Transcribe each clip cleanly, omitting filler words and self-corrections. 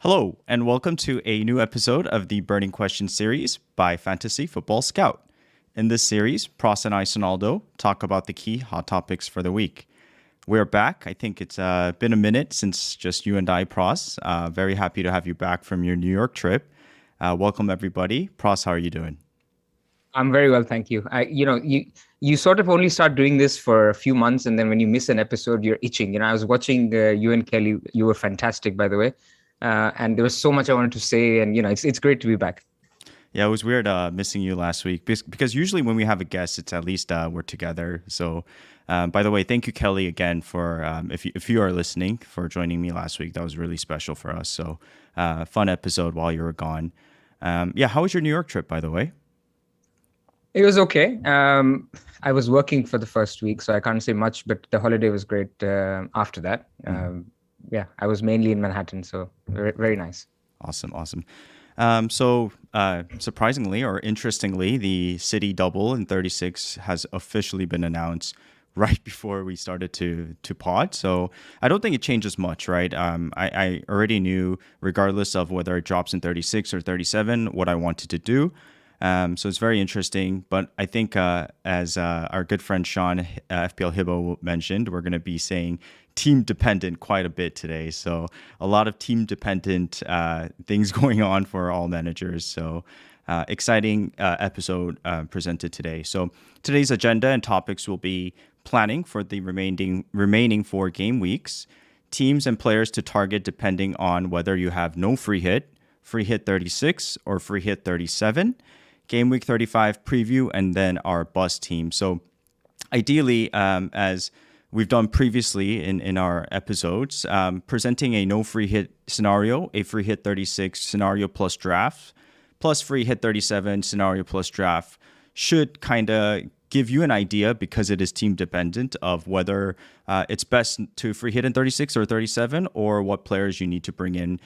Hello, and welcome to a new episode of the Burning Questions series by Fantasy Football Scout. In this series, Pras and I, Sonaldo, talk about the key hot topics for the week. We're back. I think it's been a minute since just you and I, Pras. Very happy to have you back from your New York trip. Welcome, everybody. Pras, how are you doing? I'm very well, thank you. You sort of only start doing this for a few months, and then when you miss an episode, you're itching. I was watching you and Kelly. You were fantastic, by the way, and there was so much I wanted to say, and it's great to be back. Yeah, it was weird missing you last week because usually when we have a guest, it's at least we're together. So, by the way, thank you, Kelly, again for if you are listening for joining me last week. That was really special for us. So, fun episode while you were gone. How was your New York trip, by the way? It was okay. I was working for the first week, so I can't say much, but the holiday was great after that. I was mainly in Manhattan, so very, very nice. Awesome. Surprisingly or interestingly, the City double in 36 has officially been announced right before we started to pod. So I don't think it changes much, right? I already knew, regardless of whether it drops in 36 or 37, what I wanted to do. So it's very interesting. But I think as our good friend Sean, FPL Hibbo, mentioned, we're going to be saying team dependent quite a bit today. So a lot of team dependent things going on for all managers. So exciting episode presented today. So today's agenda and topics will be planning for the remaining 4 game weeks, teams and players to target depending on whether you have no free hit 36, or free hit 37, Game Week 35 preview, and then our bus team. So ideally, as we've done previously in our episodes, presenting a no free hit scenario, a free hit 36 scenario plus draft, plus free hit 37 scenario plus draft should kind of give you an idea, because it is team dependent, of whether it's best to free hit in 36 or 37, or what players you need to bring in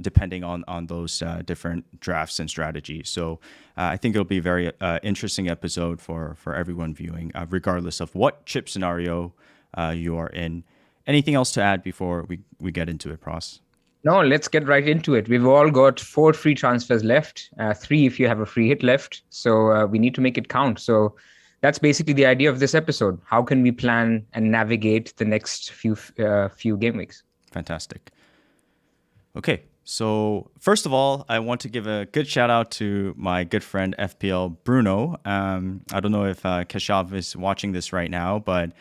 depending on those different drafts and strategies. So I think it'll be a very interesting episode for everyone viewing, regardless of what chip scenario you are in. Anything else to add before we get into it, Pras? No, let's get right into it. We've all got 4 free transfers left, 3 if you have a free hit left. So we need to make it count. So that's basically the idea of this episode. How can we plan and navigate the next few game weeks? Fantastic. Okay, so first of all, I want to give a good shout out to my good friend FPLBrunoo. I don't know if Keshav is watching this right now, but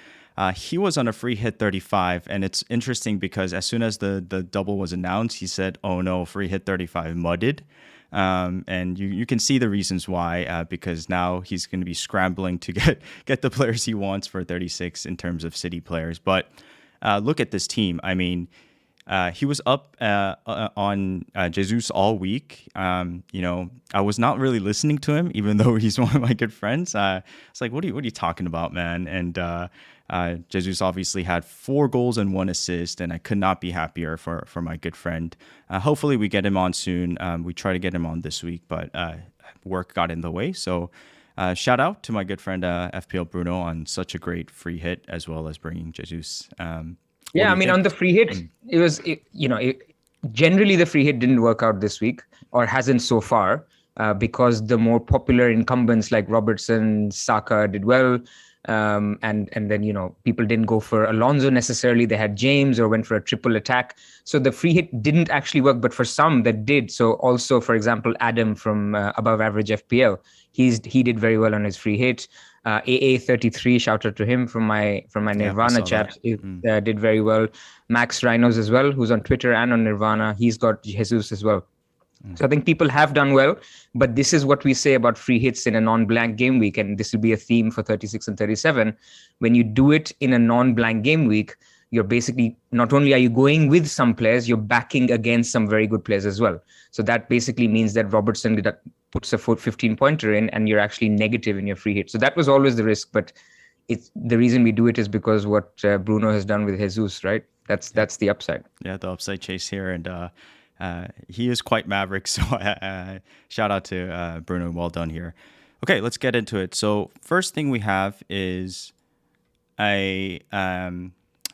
he was on a free hit 35, and it's interesting because as soon as the double was announced, he said, "Oh no, free hit 35 mudded." And you can see the reasons why, because now he's going to be scrambling to get the players he wants for 36 in terms of City players. But look at this team. I mean, he was up on Jesus all week. I was not really listening to him, even though he's one of my good friends. It's like, what are you talking about, man? And Jesus obviously had 4 goals and 1 assist, and I could not be happier for my good friend. Hopefully we get him on soon. We try to get him on this week, but work got in the way. So shout out to my good friend FPLBrunoo on such a great free hit, as well as bringing Jesus. On the free hit, generally the free hit didn't work out this week, or hasn't so far, because the more popular incumbents like Robertson, Saka did well. And then, people didn't go for Alonso necessarily. They had James or went for a triple attack. So the free hit didn't actually work, but for some that did. So also, for example, Adam from Above Average FPL, he did very well on his free hit. AA33, shout out to him from my Nirvana chat, did very well. Max Rhinos as well, who's on Twitter and on Nirvana, he's got Jesus as well. So I think people have done well, but this is what we say about free hits in a non-blank game week, and this will be a theme for 36 and 37. When you do it in a non-blank game week, you're basically, not only are you going with some players, you're backing against some very good players as well. So that basically means that Robertson puts a 15-pointer in, and you're actually negative in your free hit. So that was always the risk, but the reason we do it is because what Bruno has done with Jesus, right? That's the upside. Yeah, the upside chase here, and he is quite maverick, so shout out to Bruno. Well done here. Okay, let's get into it. So first thing we have is a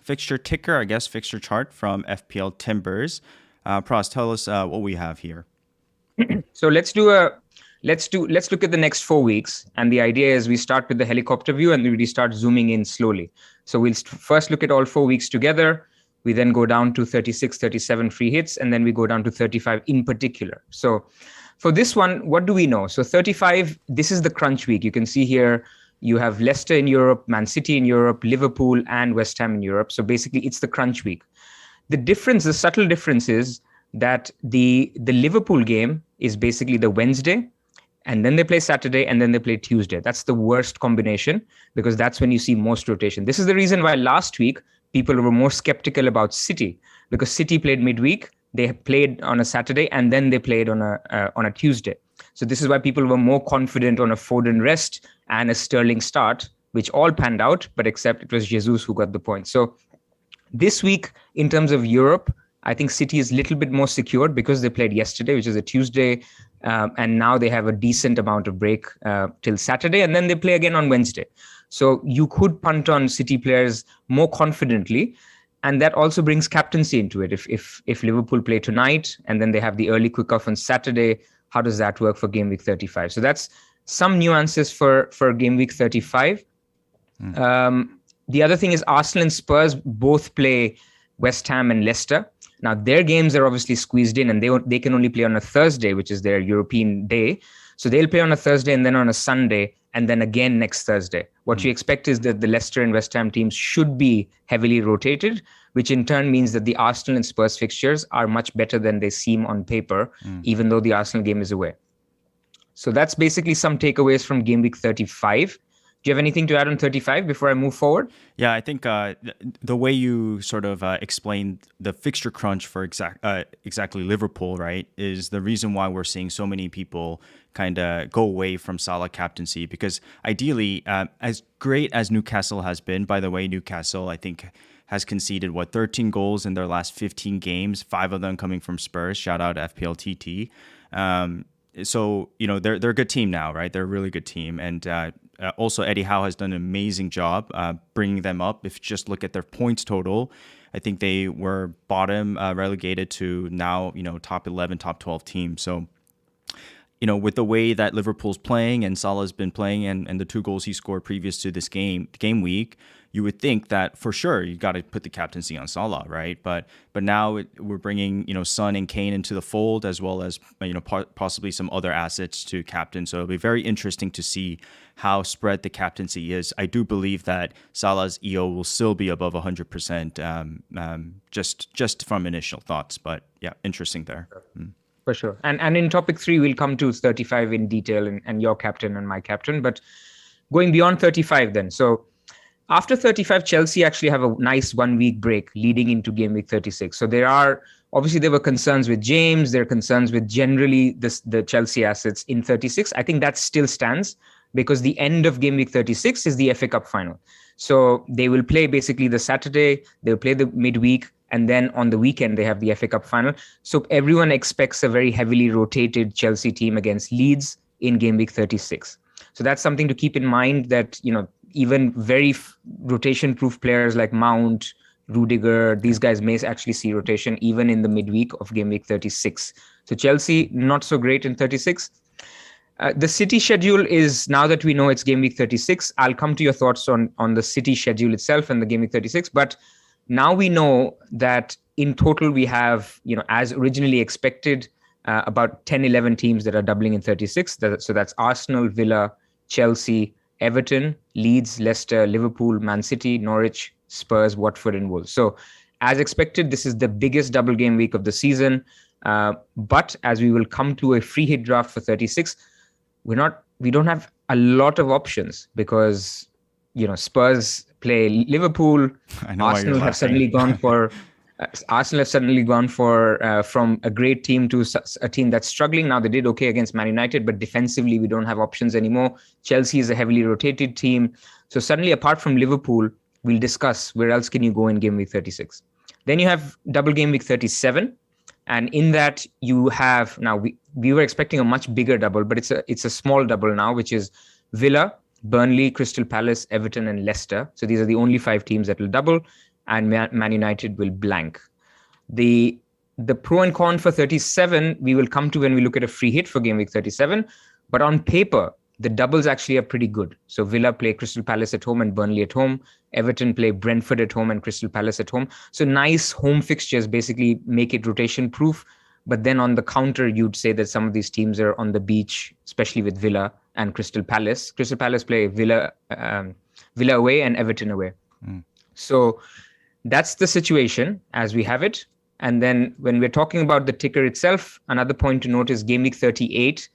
fixture ticker, I guess, fixture chart from FPL Timbers. Pras, tell us what we have here. So let's look at the next 4 weeks. And the idea is we start with the helicopter view and we start zooming in slowly. So we'll first look at all 4 weeks together. We then go down to 36, 37 free hits, and then we go down to 35 in particular. So for this one, what do we know? So 35, this is the crunch week. You can see here, you have Leicester in Europe, Man City in Europe, Liverpool and West Ham in Europe. So basically it's the crunch week. The subtle difference is that the Liverpool game is basically the Wednesday, and then they play Saturday, and then they play Tuesday. That's the worst combination because that's when you see most rotation. This is the reason why last week people were more skeptical about City, because City played midweek, they played on a Saturday, and then they played on a Tuesday. So this is why people were more confident on a Foden rest and a Sterling start, which all panned out, but except it was Jesus who got the point. So this week, in terms of Europe, I think City is a little bit more secured because they played yesterday, which is a Tuesday, and now they have a decent amount of break till Saturday, and then they play again on Wednesday. So you could punt on City players more confidently, and that also brings captaincy into it. If Liverpool play tonight and then they have the early kickoff on Saturday, how does that work for game week 35? So that's some nuances for game week 35. The other thing is Arsenal and Spurs both play West Ham and Leicester. Now, their games are obviously squeezed in, and they can only play on a Thursday, which is their European day. So they'll play on a Thursday and then on a Sunday, and then again next Thursday. What you expect is that the Leicester and West Ham teams should be heavily rotated, which in turn means that the Arsenal and Spurs fixtures are much better than they seem on paper, even though the Arsenal game is away. So that's basically some takeaways from game week 35. Do you have anything to add on 35 before I move forward? Yeah, I think the way you sort of explained the fixture crunch for exactly Liverpool, right, is the reason why we're seeing so many people kind of go away from Salah captaincy. Because ideally, as great as Newcastle has been, by the way, Newcastle, I think, has conceded, 13 goals in their last 15 games, 5 of them coming from Spurs. Shout out FPLTT. So, they're a good team now, right? They're a really good team. And also, Eddie Howe has done an amazing job bringing them up. If you just look at their points total, I think they were bottom, relegated to now, top 11, top 12 team. So, with the way that Liverpool's playing and Salah's been playing and the 2 goals he scored previous to this game week, you would think that for sure you got to put the captaincy on Salah, right? But now we're bringing Son and Kane into the fold, as well as possibly some other assets to captain. So it'll be very interesting to see how spread the captaincy is. I do believe that Salah's EO will still be above 100%, just from initial thoughts. But yeah, interesting there. For sure. And in topic 3, we'll come to 35 in detail and your captain and my captain. But going beyond 35 then. So after 35, Chelsea actually have a nice 1-week break leading into game week 36. So there were concerns with James. There are concerns with generally the Chelsea assets in 36. I think that still stands because the end of game week 36 is the FA Cup final. So they will play basically the Saturday, they'll play the midweek, and then on the weekend, they have the FA Cup final. So everyone expects a very heavily rotated Chelsea team against Leeds in game week 36. So that's something to keep in mind, that, even very rotation-proof players like Mount, Rudiger, these guys may actually see rotation even in the midweek of game week 36. So Chelsea, not so great in 36. The City schedule is, now that we know it's game week 36, I'll come to your thoughts on the City schedule itself and the game week 36. But now we know that in total we have, as originally expected, about 10, 11 teams that are doubling in 36. So that's Arsenal, Villa, Chelsea, Everton, Leeds, Leicester, Liverpool, Man City, Norwich, Spurs, Watford, and Wolves. So as expected, this is the biggest double game week of the season. But as we will come to a free hit draft for 36, we don't have a lot of options because, Spurs play Liverpool. Arsenal have suddenly gone for from a great team to a team that's struggling. Now, they did okay against Man United, but defensively, we don't have options anymore. Chelsea is a heavily rotated team. So suddenly, apart from Liverpool, we'll discuss where else can you go in game week 36. Then you have double game week 37. And in that, you have, now we were expecting a much bigger double, but it's a small double now, which is Villa, Burnley, Crystal Palace, Everton, and Leicester. So these are the only 5 teams that will double, and Man United will blank. The The pro and con for 37, we will come to when we look at a free hit for game week 37. But on paper, the doubles actually are pretty good. So Villa play Crystal Palace at home and Burnley at home. Everton play Brentford at home and Crystal Palace at home. So nice home fixtures basically make it rotation proof. But then on the counter, you'd say that some of these teams are on the beach, especially with Villa and Crystal Palace. Crystal Palace play Villa away and Everton away. So that's the situation as we have it. And then when we're talking about the ticker itself, another point to note is game week 38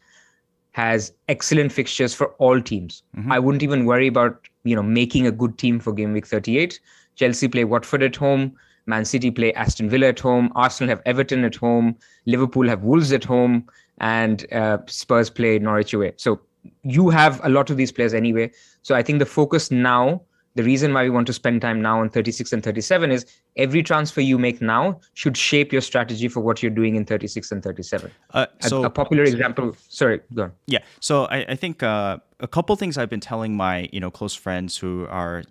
has excellent fixtures for all teams. I wouldn't even worry about, making a good team for game week 38. Chelsea play Watford at home. Man City play Aston Villa at home. Arsenal have Everton at home. Liverpool have Wolves at home. And Spurs play Norwich away. So you have a lot of these players anyway. So I think the focus now, the reason why we want to spend time now on 36 and 37 is every transfer you make now should shape your strategy for what you're doing in 36 and 37. A popular example, sorry, go on. Yeah, so I think a couple things I've been telling my close friends who are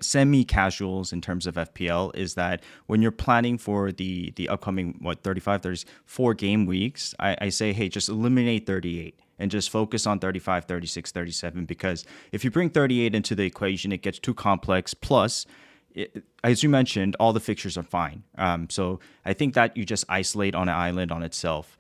semi casuals in terms of FPL is that when you're planning for the upcoming 34 game weeks, I say, hey, just eliminate 38. And just focus on 35, 36, 37, because if you bring 38 into the equation, it gets too complex. Plus, as you mentioned, all the fixtures are fine. So I think that you just isolate on an island on itself.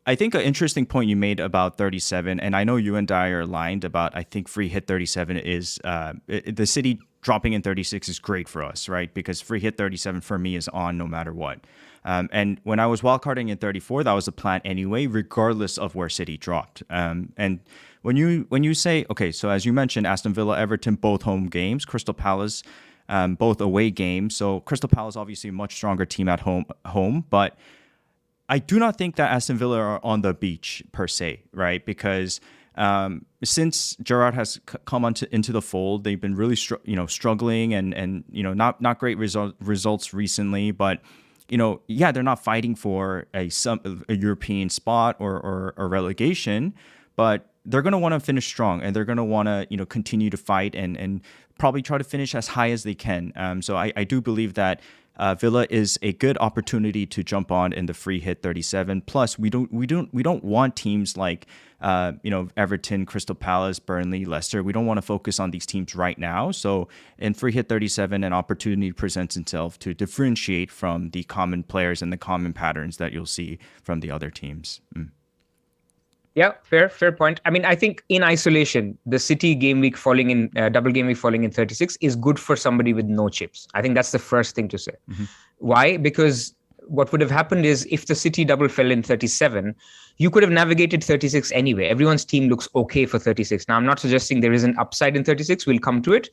I think an interesting point you made about 37, and I know you and I are aligned about, I think free hit 37 is, the City dropping in 36 is great for us, right? Because free hit 37 for me is on no matter what. And when I was wildcarding in 34, that was the plan anyway, regardless of where City dropped. And when you say, okay, so as you mentioned, Aston Villa, Everton, both home games, Crystal Palace, both away games. So Crystal Palace, obviously a much stronger team at home, but I do not think that Aston Villa are on the beach per se, right? Because since Gerrard has come into the fold, they've been really struggling and not great results recently, but they're not fighting for a European spot or relegation, but they're going to want to finish strong and they're going to want to, continue to fight and probably try to finish as high as they can. So I do believe that Villa is a good opportunity to jump on in the free hit 37. Plus, we don't want teams like Everton, Crystal Palace, Burnley, Leicester. We don't want to focus on these teams right now. So in free hit 37, an opportunity presents itself to differentiate from the common players and the common patterns that you'll see from the other teams. Yeah, fair point. I mean, I think in isolation, the City game week falling in double game week falling in 36 is good for somebody with no chips. I think that's the first thing to say. Why? Because what would have happened is if the City double fell in 37, you could have navigated 36 anyway. Everyone's team looks okay for 36. Now, I'm not suggesting there is an upside in 36. We'll come to it.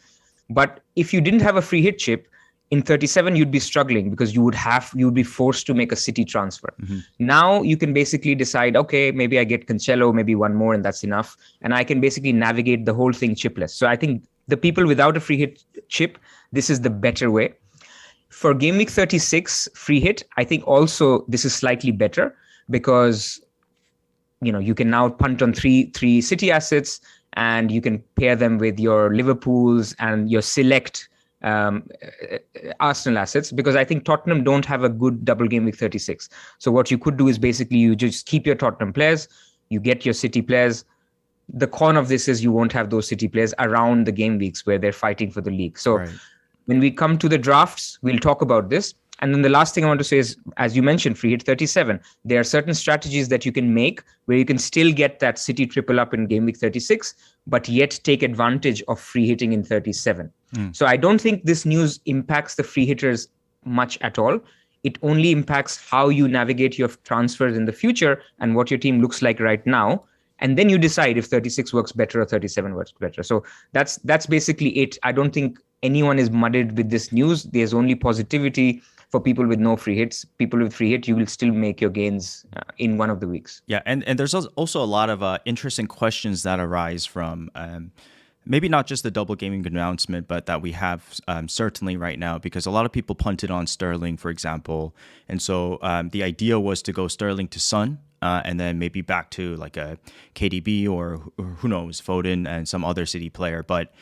But if you didn't have a free hit chip, in 37, you'd be struggling because you would be forced to make a City transfer. Now you can basically decide, okay, maybe I get Cancelo, maybe one more, and that's enough. And I can basically navigate the whole thing chipless. So I think the people without a free hit chip, this is the better way. For game week 36 free hit, I think also this is slightly better because you can now punt on three City assets and you can pair them with your Liverpools and your select Arsenal assets, because I think Tottenham don't have a good double game week 36. So what you could do is basically you just keep your Tottenham players, you get your City players. The con of this is you won't have those City players around the game weeks where they're fighting for the league. So when we come to the drafts, we'll talk about this. And then the last thing I want to say is, as you mentioned, free hit 37, there are certain strategies that you can make where you can still get that City triple up in game week 36, but yet take advantage of free hitting in 37. So I don't think this news impacts the free hitters much at all. It only impacts how you navigate your transfers in the future and what your team looks like right now. And then you decide if 36 works better or 37 works better. So that's basically it. I don't think anyone is muddled with this news. There's only positivity for people with no free hits. People with free hit, you will still make your gains in one of the weeks. Yeah, and there's also a lot of interesting questions that arise from maybe not just the double gaming announcement, but that we have certainly right now, because a lot of people punted on Sterling, for example. And so the idea was to go Sterling to Son, and then maybe back to like a KDB or who knows, Foden and some other City player. But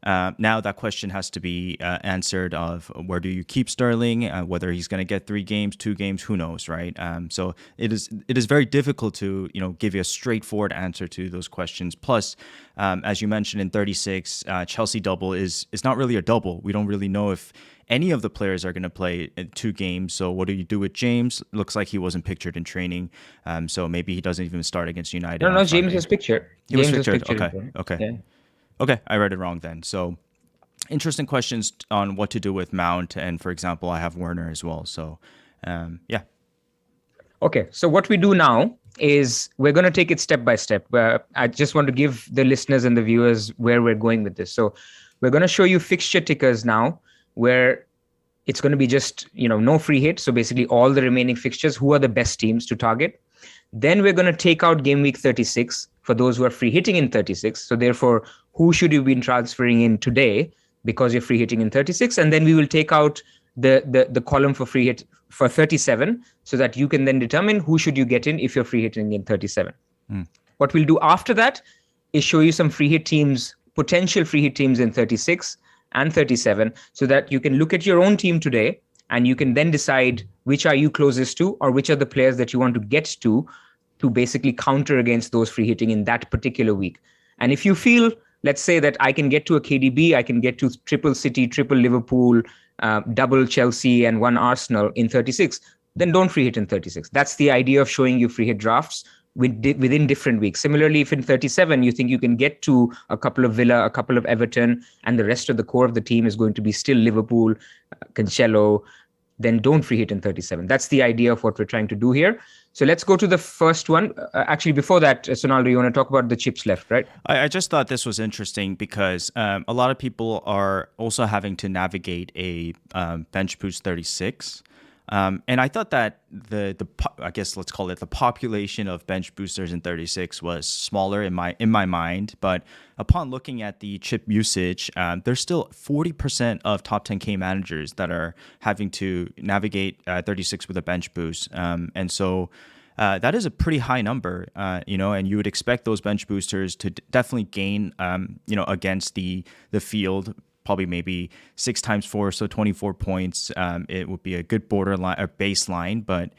Now that question has to be answered of where do you keep Sterling, whether he's going to get 3 games, 2 games, who knows, right? So it is very difficult to give you a straightforward answer to those questions. Plus, as you mentioned in 36, Chelsea double is not really a double. We don't really know if any of the players are going to play 2 games. So what do you do with James? Looks like he wasn't pictured in training. So maybe he doesn't even start against United. No, on James Friday. was pictured. He was James pictured. pictured. Okay. Yeah. Okay, I read it wrong then. So interesting questions on what to do with Mount. And for example, I have Werner as well. So yeah. Okay, so what we do now is we're going to take it step by step. I just want to give the listeners and the viewers where we're going with this. So we're going to show you fixture tickers now, where it's going to be just, no free hit. So basically all the remaining fixtures, who are the best teams to target. Then we're going to take out game week 36 for those who are free hitting in 36. So therefore, who should you be transferring in today because you're free hitting in 36? And then we will take out the column for free hit for 37 so that you can then determine who should you get in if you're free hitting in 37. What we'll do after that is show you some free hit teams, potential free hit teams in 36 and 37, so that you can look at your own team today and you can then decide which are you closest to or which are the players that you want to get to basically counter against those free hitting in that particular week. And if you feel, let's say that I can get to a KDB, I can get to triple City, triple Liverpool, double Chelsea and 1 Arsenal in 36, then don't free hit in 36. That's the idea of showing you free hit drafts within different weeks. Similarly, if in 37 you think you can get to a couple of Villa, a couple of Everton, and the rest of the core of the team is going to be still Liverpool, Cancelo, then don't free hit in 37. That's the idea of what we're trying to do here. So let's go to the first one. Actually, before that, Sonaldo, you want to talk about the chips left, right? I just thought this was interesting because a lot of people are also having to navigate a bench boost 36. And I thought that I guess let's call it the population of bench boosters in 36 was smaller in my mind, but upon looking at the chip usage, there's still 40% of top 10K managers that are having to navigate 36 with a bench boost, and so that is a pretty high number, and you would expect those bench boosters to definitely gain, against the field. Probably maybe 6 times 4, so 24 points. It would be a good borderline or baseline, but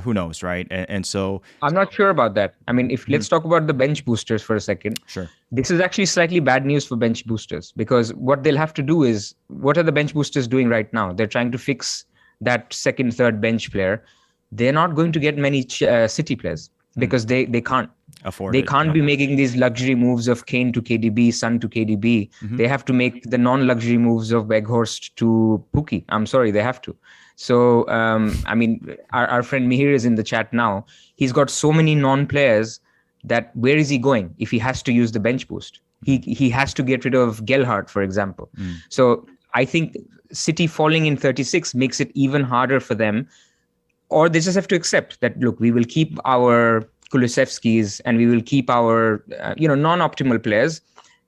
who knows, right? And so I'm not sure about that. I mean, let's talk about the bench boosters for a second. Sure. This is actually slightly bad news for bench boosters, because what they'll have to do is, what are the bench boosters doing right now? They're trying to fix that second, third bench player. They're not going to get many City players because they can't. They can't be making these luxury moves of Kane to KDB, Son to KDB. They have to make the non-luxury moves of Weghorst to Pukki. I'm sorry, they have to. So, I mean, our friend Mihir is in the chat now. He's got so many non-players that where is he going if he has to use the bench boost? He has to get rid of Gelhardt, for example. So I think City falling in 36 makes it even harder for them. Or they just have to accept that, look, we will keep our Kulusevskis and we will keep our, non-optimal players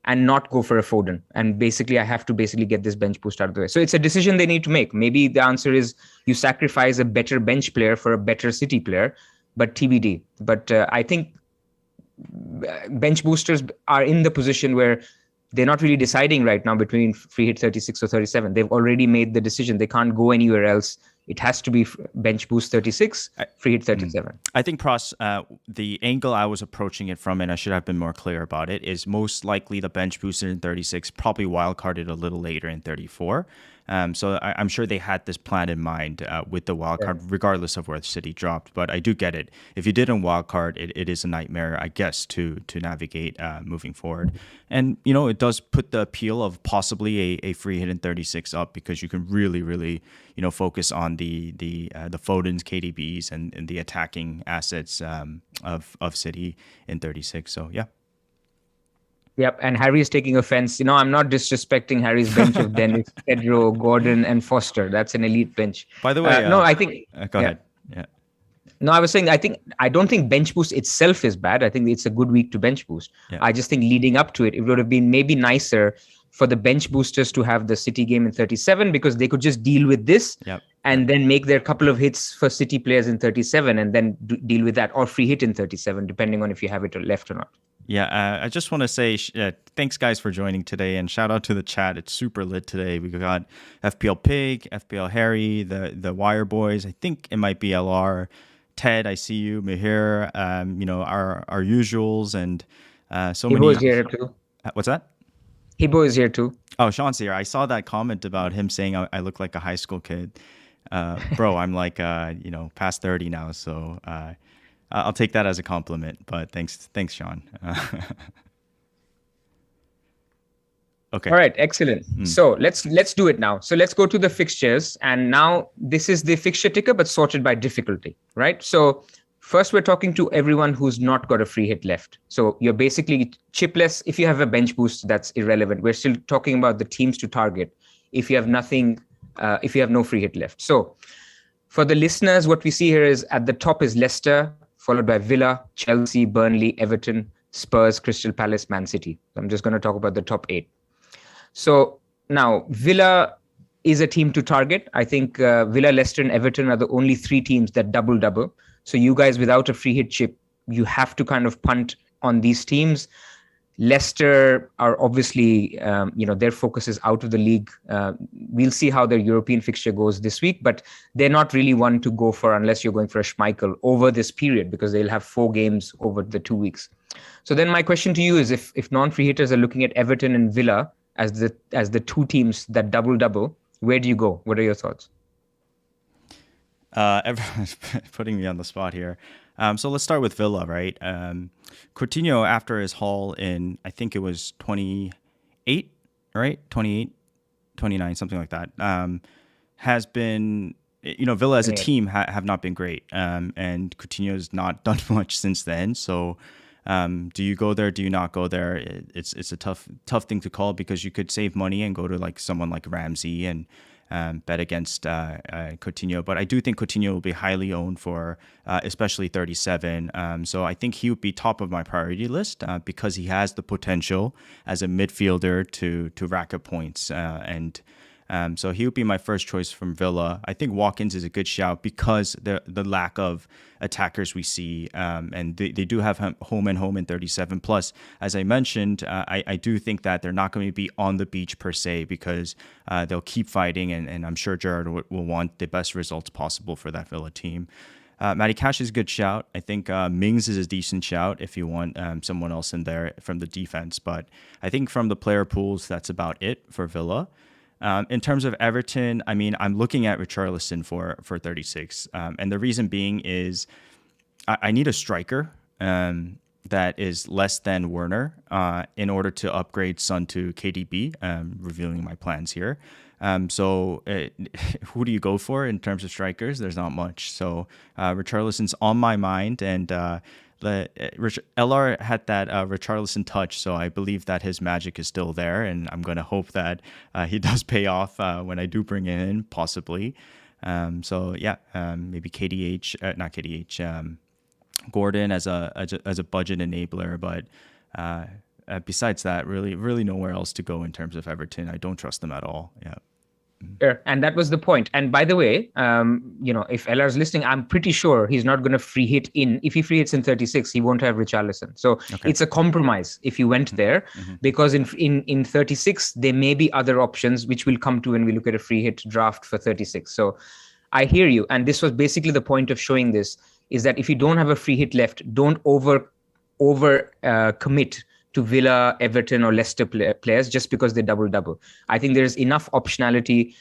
and not go for a Foden. And basically, I have to get this bench boost out of the way. So it's a decision they need to make. Maybe the answer is you sacrifice a better bench player for a better City player, but TBD. But I think bench boosters are in the position where they're not really deciding right now between free hit 36 or 37. They've already made the decision. They can't go anywhere else. It has to be bench boost 36, free hit 37. I think, Pras, the angle I was approaching it from, and I should have been more clear about it, is most likely the bench booster in 36 probably wildcarded a little later in 34. So I'm sure they had this plan in mind with the wildcard, regardless of where the City dropped. But I do get it. If you didn't wildcard, it is a nightmare, I guess, to navigate moving forward. And, it does put the appeal of possibly a free hit in 36 up, because you can really, really, focus on the Fodens, KDBs, and the attacking assets of City in 36. So, yeah. Yep, and Harry is taking offense. I'm not disrespecting Harry's bench of Dennis, Pedro, Gordon, and Foster. That's an elite bench. By the way, no, I think. Go ahead. Yeah. No, I was saying, I don't think bench boost itself is bad. I think it's a good week to bench boost. Yeah. I just think leading up to it, it would have been maybe nicer for the bench boosters to have the City game in 37, because they could just deal with this and then make their couple of hits for City players in 37 and then deal with that, or free hit in 37, depending on if you have it left or not. Yeah, I just want to say thanks, guys, for joining today, and shout out to the chat. It's super lit today. We got FPL Pig, FPL Harry, the Wire Boys. I think it might be LR, Ted. I see you, Mihir. Our usuals, and so Hibo many. is here too. What's that? Hibo is here too. Oh, Sean's here. I saw that comment about him saying I look like a high school kid. Bro, I'm like past 30 now, so I'll take that as a compliment. But thanks, Sean. Okay. All right, excellent. So let's do it now. So let's go to the fixtures, and now this is the fixture ticker, but sorted by difficulty, right? So first, we're talking to everyone who's not got a free hit left. So you're basically chipless. If you have a bench boost, that's irrelevant. We're still talking about the teams to target. If you have nothing, if you have no free hit left. So for the listeners, what we see here is at the top is Leicester, followed by Villa, Chelsea, Burnley, Everton, Spurs, Crystal Palace, Man City. I'm just going to talk about the top 8. So now Villa is a team to target. I think Villa, Leicester, and Everton are the only 3 teams that double. So you guys, without a free hit chip, you have to kind of punt on these teams. Leicester are obviously, their focus is out of the league. We'll see how their European fixture goes this week, but they're not really one to go for unless you're going for a Schmeichel over this period, because they'll have 4 games over the 2 weeks. So then my question to you is, if non-free hitters are looking at Everton and Villa as the 2 teams that double, where do you go? What are your thoughts? Everyone's putting me on the spot here. So let's start with Villa, right? Coutinho, after his haul in, I think it was 28, right? 28, 29, something like that, has been, Villa as a team have not been great. And Coutinho's not done much since then. So do you go there? Do you not go there? It's a tough thing to call, because you could save money and go to like someone like Ramsey and bet against Coutinho. But I do think Coutinho will be highly owned for especially 37. So I think he would be top of my priority list because he has the potential as a midfielder to rack up points. So he would be my first choice from Villa. I think Watkins is a good shout because the lack of attackers we see, and they do have home in 37. Plus, as I mentioned, I do think that they're not going to be on the beach per se, because they'll keep fighting, and I'm sure Gerrard will want the best results possible for that Villa team. Matty Cash is a good shout. I think Mings is a decent shout if you want someone else in there from the defense. But I think from the player pools, that's about it for Villa. In terms of Everton, I mean, I'm looking at Richarlison for 36. And the reason being is I need a striker that is less than Werner in order to upgrade Son to KDB, revealing my plans here. So who do you go for in terms of strikers? There's not much. So Richarlison's on my mind, and LR had that Richarlison touch, so I believe that his magic is still there, and I'm going to hope that he does pay off when I do bring him in, possibly. Maybe KDH, not KDH, Gordon as a budget enabler, but besides that, really nowhere else to go in terms of Everton. I don't trust them at all. Yeah. Sure. And that was the point. And by the way, if LR is listening, I'm pretty sure he's not going to free hit in. If he free hits in 36, he won't have Richarlison. So It's a compromise if you went there, because in 36, there may be other options, which we'll come to when we look at a free hit draft for 36. So I hear you. And this was basically the point of showing this, is that if you don't have a free hit left, don't over commit to Villa, Everton, or Leicester players just because they double. I think there's enough optionality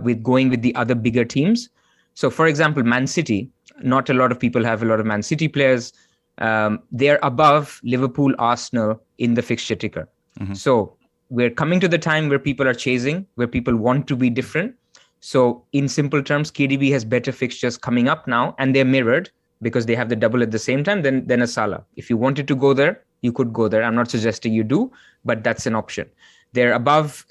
with going with the other bigger teams. So, for example, Man City, not a lot of people have a lot of Man City players. They're above Liverpool, Arsenal in the fixture ticker. So we're coming to the time where people are chasing, where people want to be different. So in simple terms, KDB has better fixtures coming up now, and they're mirrored because they have the double at the same time than a Salah. If you wanted to go there, you could go there. I'm not suggesting you do, but that's an option. They're above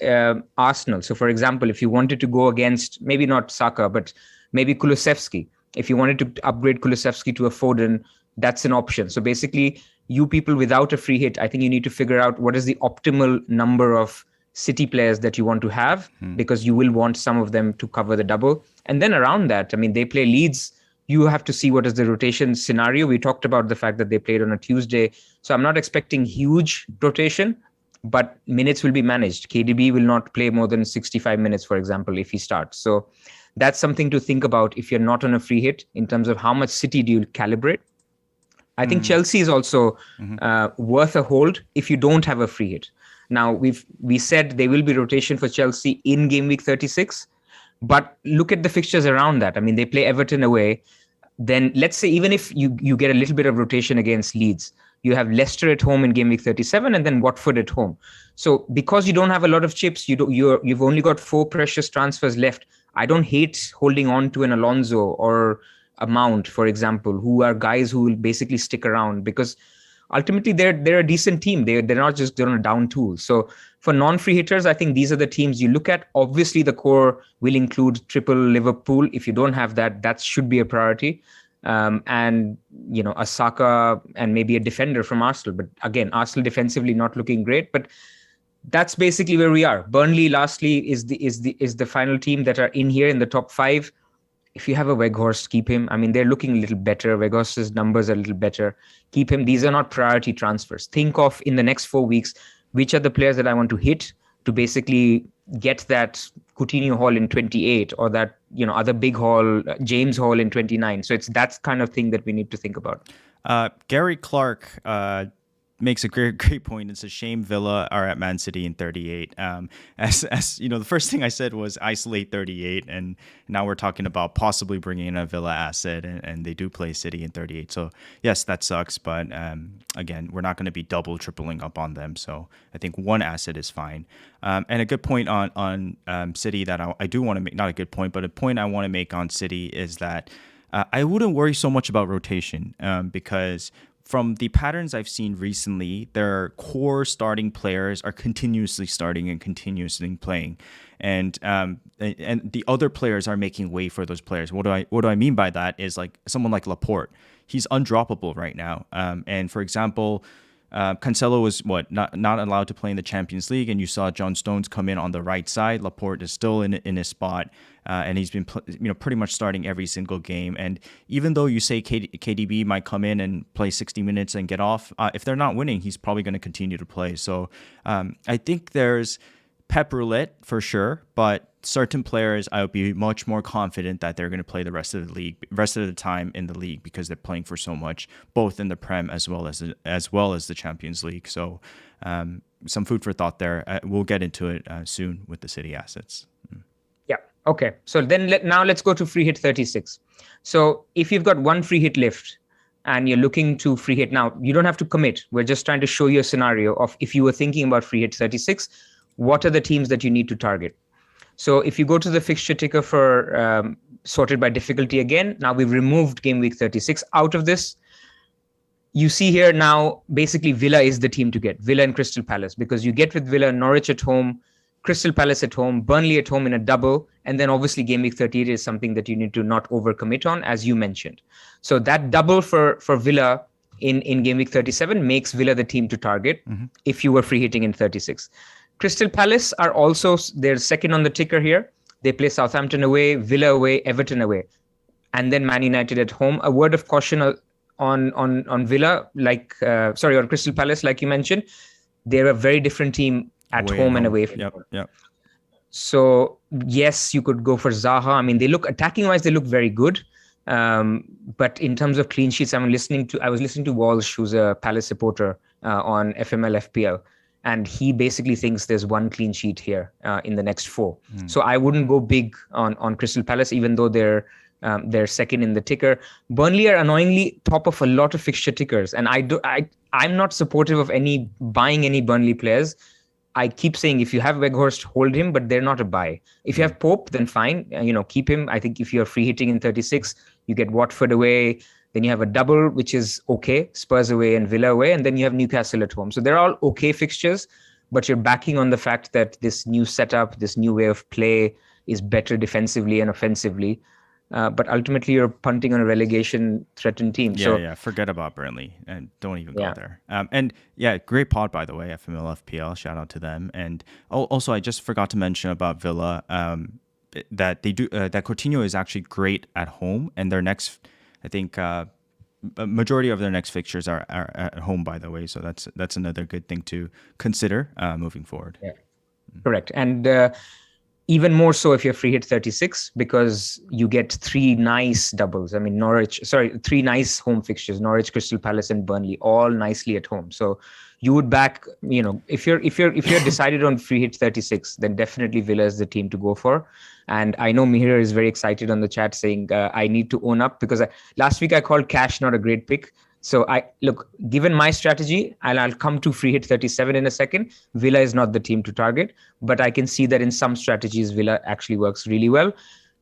Arsenal. So, for example, if you wanted to go against, maybe not Saka, but maybe Kulusevski, if you wanted to upgrade Kulusevski to a Foden, that's an option. So basically, you people without a free hit, I think you need to figure out what is the optimal number of City players that you want to have, because you will want some of them to cover the double. And then around that, I mean, they play Leeds you have to see what is the rotation scenario. We talked about the fact that they played on a Tuesday. So I'm not expecting huge rotation, but minutes will be managed. KDB will not play more than 65 minutes, for example, if he starts. So that's something to think about if you're not on a free hit in terms of how much City do you calibrate. I think Chelsea is also worth a hold if you don't have a free hit. Now, we said there will be rotation for Chelsea in game week 36, but look at the fixtures around that. I mean, they play Everton away. Then let's say even if you get a little bit of rotation against Leeds, you have Leicester at home in game week 37 and then Watford at home. So because you don't have a lot of chips, you've only got 4 precious transfers left. I don't hate holding on to an Alonso or a Mount, for example, who are guys who will basically stick around, because ultimately they're a decent team. They're not just they're on a down tool. So for non-free hitters, I think these are the teams you look at. Obviously, the core will include triple Liverpool. If you don't have that, that should be a priority. And a Saka and maybe a defender from Arsenal. But again, Arsenal defensively not looking great. But that's basically where we are. Burnley, lastly, is the final team that are in here in the top 5. If you have a Weghorst, keep him. I mean, they're looking a little better. Weghorst's numbers are a little better. Keep him. These are not priority transfers. Think of in the next 4 weeks, which are the players that I want to hit to basically get that Coutinho haul in 28 or that, other big haul, James haul in 29. So it's that kind of thing that we need to think about. Gary Clark makes a great point. It's a shame Villa are at Man City in 38. As you know, the first thing I said was isolate 38, and now we're talking about possibly bringing in a Villa asset, and they do play City in 38. So yes, that sucks, but again, we're not going to be tripling up on them. So I think one asset is fine. And a good point on City that I do want to make, not a good point, but a point I want to make on City is that I wouldn't worry so much about rotation because from the patterns I've seen recently, their core starting players are continuously starting and continuously playing, and the other players are making way for those players. What do I mean by that is like someone like Laporte. He's undroppable right now. And for example, Cancelo was not allowed to play in the Champions League, and you saw John Stones come in on the right side. Laporte is still in his spot, and he's been pretty much starting every single game. And even though you say KDB might come in and play 60 minutes and get off, if they're not winning, he's probably going to continue to play. So I think there's Pep roulette for sure, but certain players I would be much more confident that they're going to play the rest of the time in the league because they're playing for so much, both in the Prem as well as the Champions League. So some food for thought there. We'll get into it soon with the City assets. Yeah. Okay. So then let's go to free hit 36. So if you've got one free hit left and you're looking to free hit now, you don't have to commit. We're just trying to show you a scenario of if you were thinking about free hit 36, what are the teams that you need to target? So if you go to the fixture ticker for sorted by difficulty again, now we've removed game week 36 out of this. You see here now, basically Villa is the team to get, Villa and Crystal Palace, because you get with Villa, Norwich at home, Crystal Palace at home, Burnley at home in a double. And then obviously game week 38 is something that you need to not overcommit on, as you mentioned. So that double for Villa in game week 37 makes Villa the team to target if you were free hitting in 36. Crystal Palace are also, they're second on the ticker here. They play Southampton away, Villa away, Everton away, and then Man United at home. A word of caution on Villa, on Crystal Palace, like you mentioned. They're a very different team at home and away. Yep. So yes, you could go for Zaha. I mean, they look attacking-wise, they look very good. But in terms of clean sheets, I was listening to Walsh, who's a Palace supporter on FML FPL. And he basically thinks there's one clean sheet here in the next 4. So I wouldn't go big on Crystal Palace, even though they're second in the ticker. Burnley are annoyingly top of a lot of fixture tickers, and I'm not supportive of buying any Burnley players. I keep saying if you have Weghorst, hold him, but they're not a buy. If you have Pope, then fine, keep him. I think if you're free hitting in 36, you get Watford away. Then you have a double, which is okay, Spurs away and Villa away, and then you have Newcastle at home. So they're all okay fixtures, but you're backing on the fact that this new setup, this new way of play is better defensively and offensively. But ultimately, you're punting on a relegation-threatened team. Yeah, forget about Burnley and don't even go there. And yeah, great pod, by the way, FML FPL. Shout out to them. And also, I just forgot to mention about Villa that they do that Coutinho is actually great at home, and their next I think a majority of their next fixtures are at home, by the way. So that's another good thing to consider moving forward. Yeah, correct. And even more so if you're free hit 36, because you get three nice doubles. I mean, three nice home fixtures: Norwich, Crystal Palace, and Burnley, all nicely at home. So you would back, if you're decided on free hit 36, then definitely Villa is the team to go for. And I know Mihir is very excited on the chat saying I need to own up, because last week I called cash not a great pick. So given my strategy, and I'll come to free hit 37 in a second, Villa is not the team to target, but I can see that in some strategies, Villa actually works really well.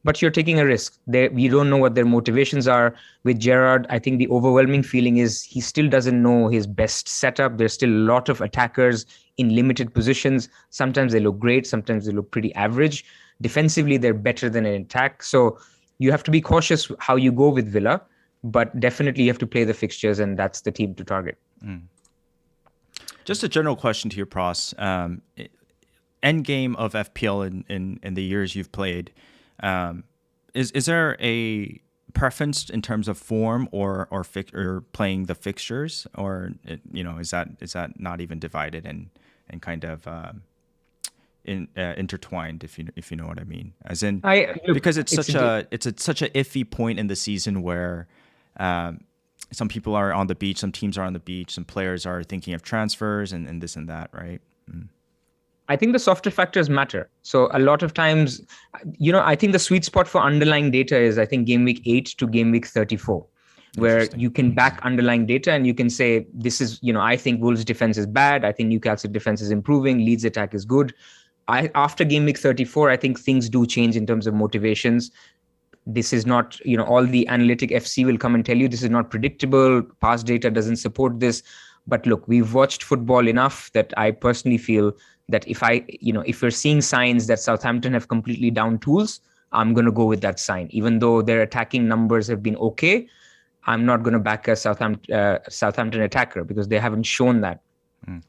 But you're taking a risk. You don't know what their motivations are. With Gerrard, I think the overwhelming feeling is he still doesn't know his best setup. There's still a lot of attackers in limited positions. Sometimes they look great. Sometimes they look pretty average. Defensively, they're better than an attack. So you have to be cautious how you go with Villa. But definitely you have to play the fixtures, and that's the team to target. Just a general question to your Pras. End game of FPL in the years you've played, is there a preference in terms of form or playing the fixtures, or is that not even divided and kind of intertwined, if you know what I mean? As in, because it's such a iffy point in the season where some people are on the beach, some teams are on the beach, some players are thinking of transfers and this and that, right? I think the softer factors matter. So a lot of times, I think the sweet spot for underlying data is, I think, game week 8 to game week 34, where you can back underlying data and you can say, this is, I think Wolves defense is bad. I think Newcastle defense is improving. Leeds attack is good. After game week 34, I think things do change in terms of motivations. This is not, all the analytic FC will come and tell you this is not predictable. Past data doesn't support this. But look, we've watched football enough that I personally feel that if we're seeing signs that Southampton have completely down tools, I'm going to go with that sign. Even though their attacking numbers have been okay, I'm not going to back a Southampton attacker because they haven't shown that.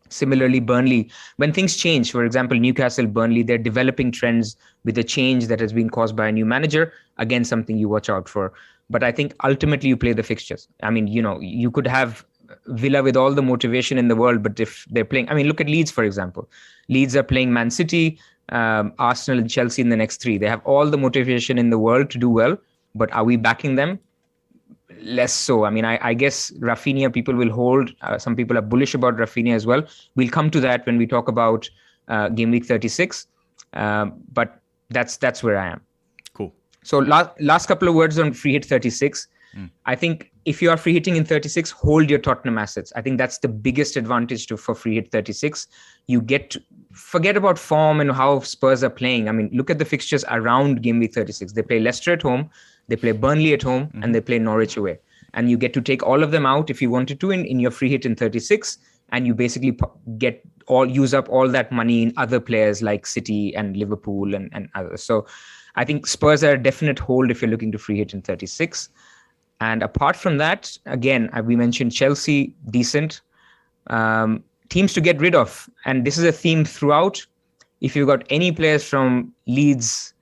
Similarly, Burnley, when things change, for example, Newcastle, Burnley, they're developing trends with a change that has been caused by a new manager. Again, something you watch out for. But I think ultimately you play the fixtures. I mean, you could have Villa with all the motivation in the world, but if they're playing, look at Leeds, for example. Leeds are playing Man City, Arsenal and Chelsea in the next 3. They have all the motivation in the world to do well, but are we backing them? Less so. I guess Rafinha people will hold. Some people are bullish about Rafinha as well. We'll come to that when we talk about game week 36. But that's where I am. Cool. So last couple of words on free hit 36. I think if you are free hitting in 36, hold your Tottenham assets. I think that's the biggest advantage for free hit 36. You get to forget about form and how Spurs are playing. Look at the fixtures around game week 36. They play Leicester at home, they play Burnley at home, and they play Norwich away. And you get to take all of them out if you wanted to in your free hit in 36, and you basically use up all that money in other players like City and Liverpool and others. So I think Spurs are a definite hold if you're looking to free hit in 36. And apart from that, again, we mentioned Chelsea, decent. Teams to get rid of. And this is a theme throughout. If you've got any players from Leeds,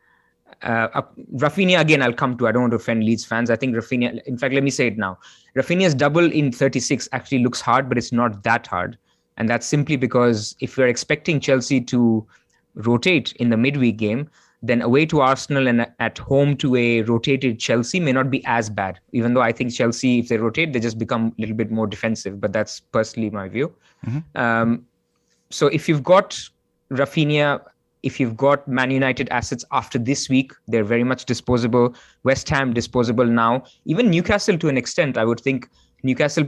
Rafinha, again, I'll come to. I don't want to offend Leeds fans. I think Rafinha, in fact, let me say it now. Rafinha's double in 36 actually looks hard, but it's not that hard. And that's simply because if you're expecting Chelsea to rotate in the midweek game, then away to Arsenal and at home to a rotated Chelsea may not be as bad. Even though I think Chelsea, if they rotate, they just become a little bit more defensive. But that's personally my view. So if you've got Rafinha, if you've got Man United assets after this week, they're very much disposable. West Ham, disposable now. Even Newcastle to an extent, I would think. Newcastle,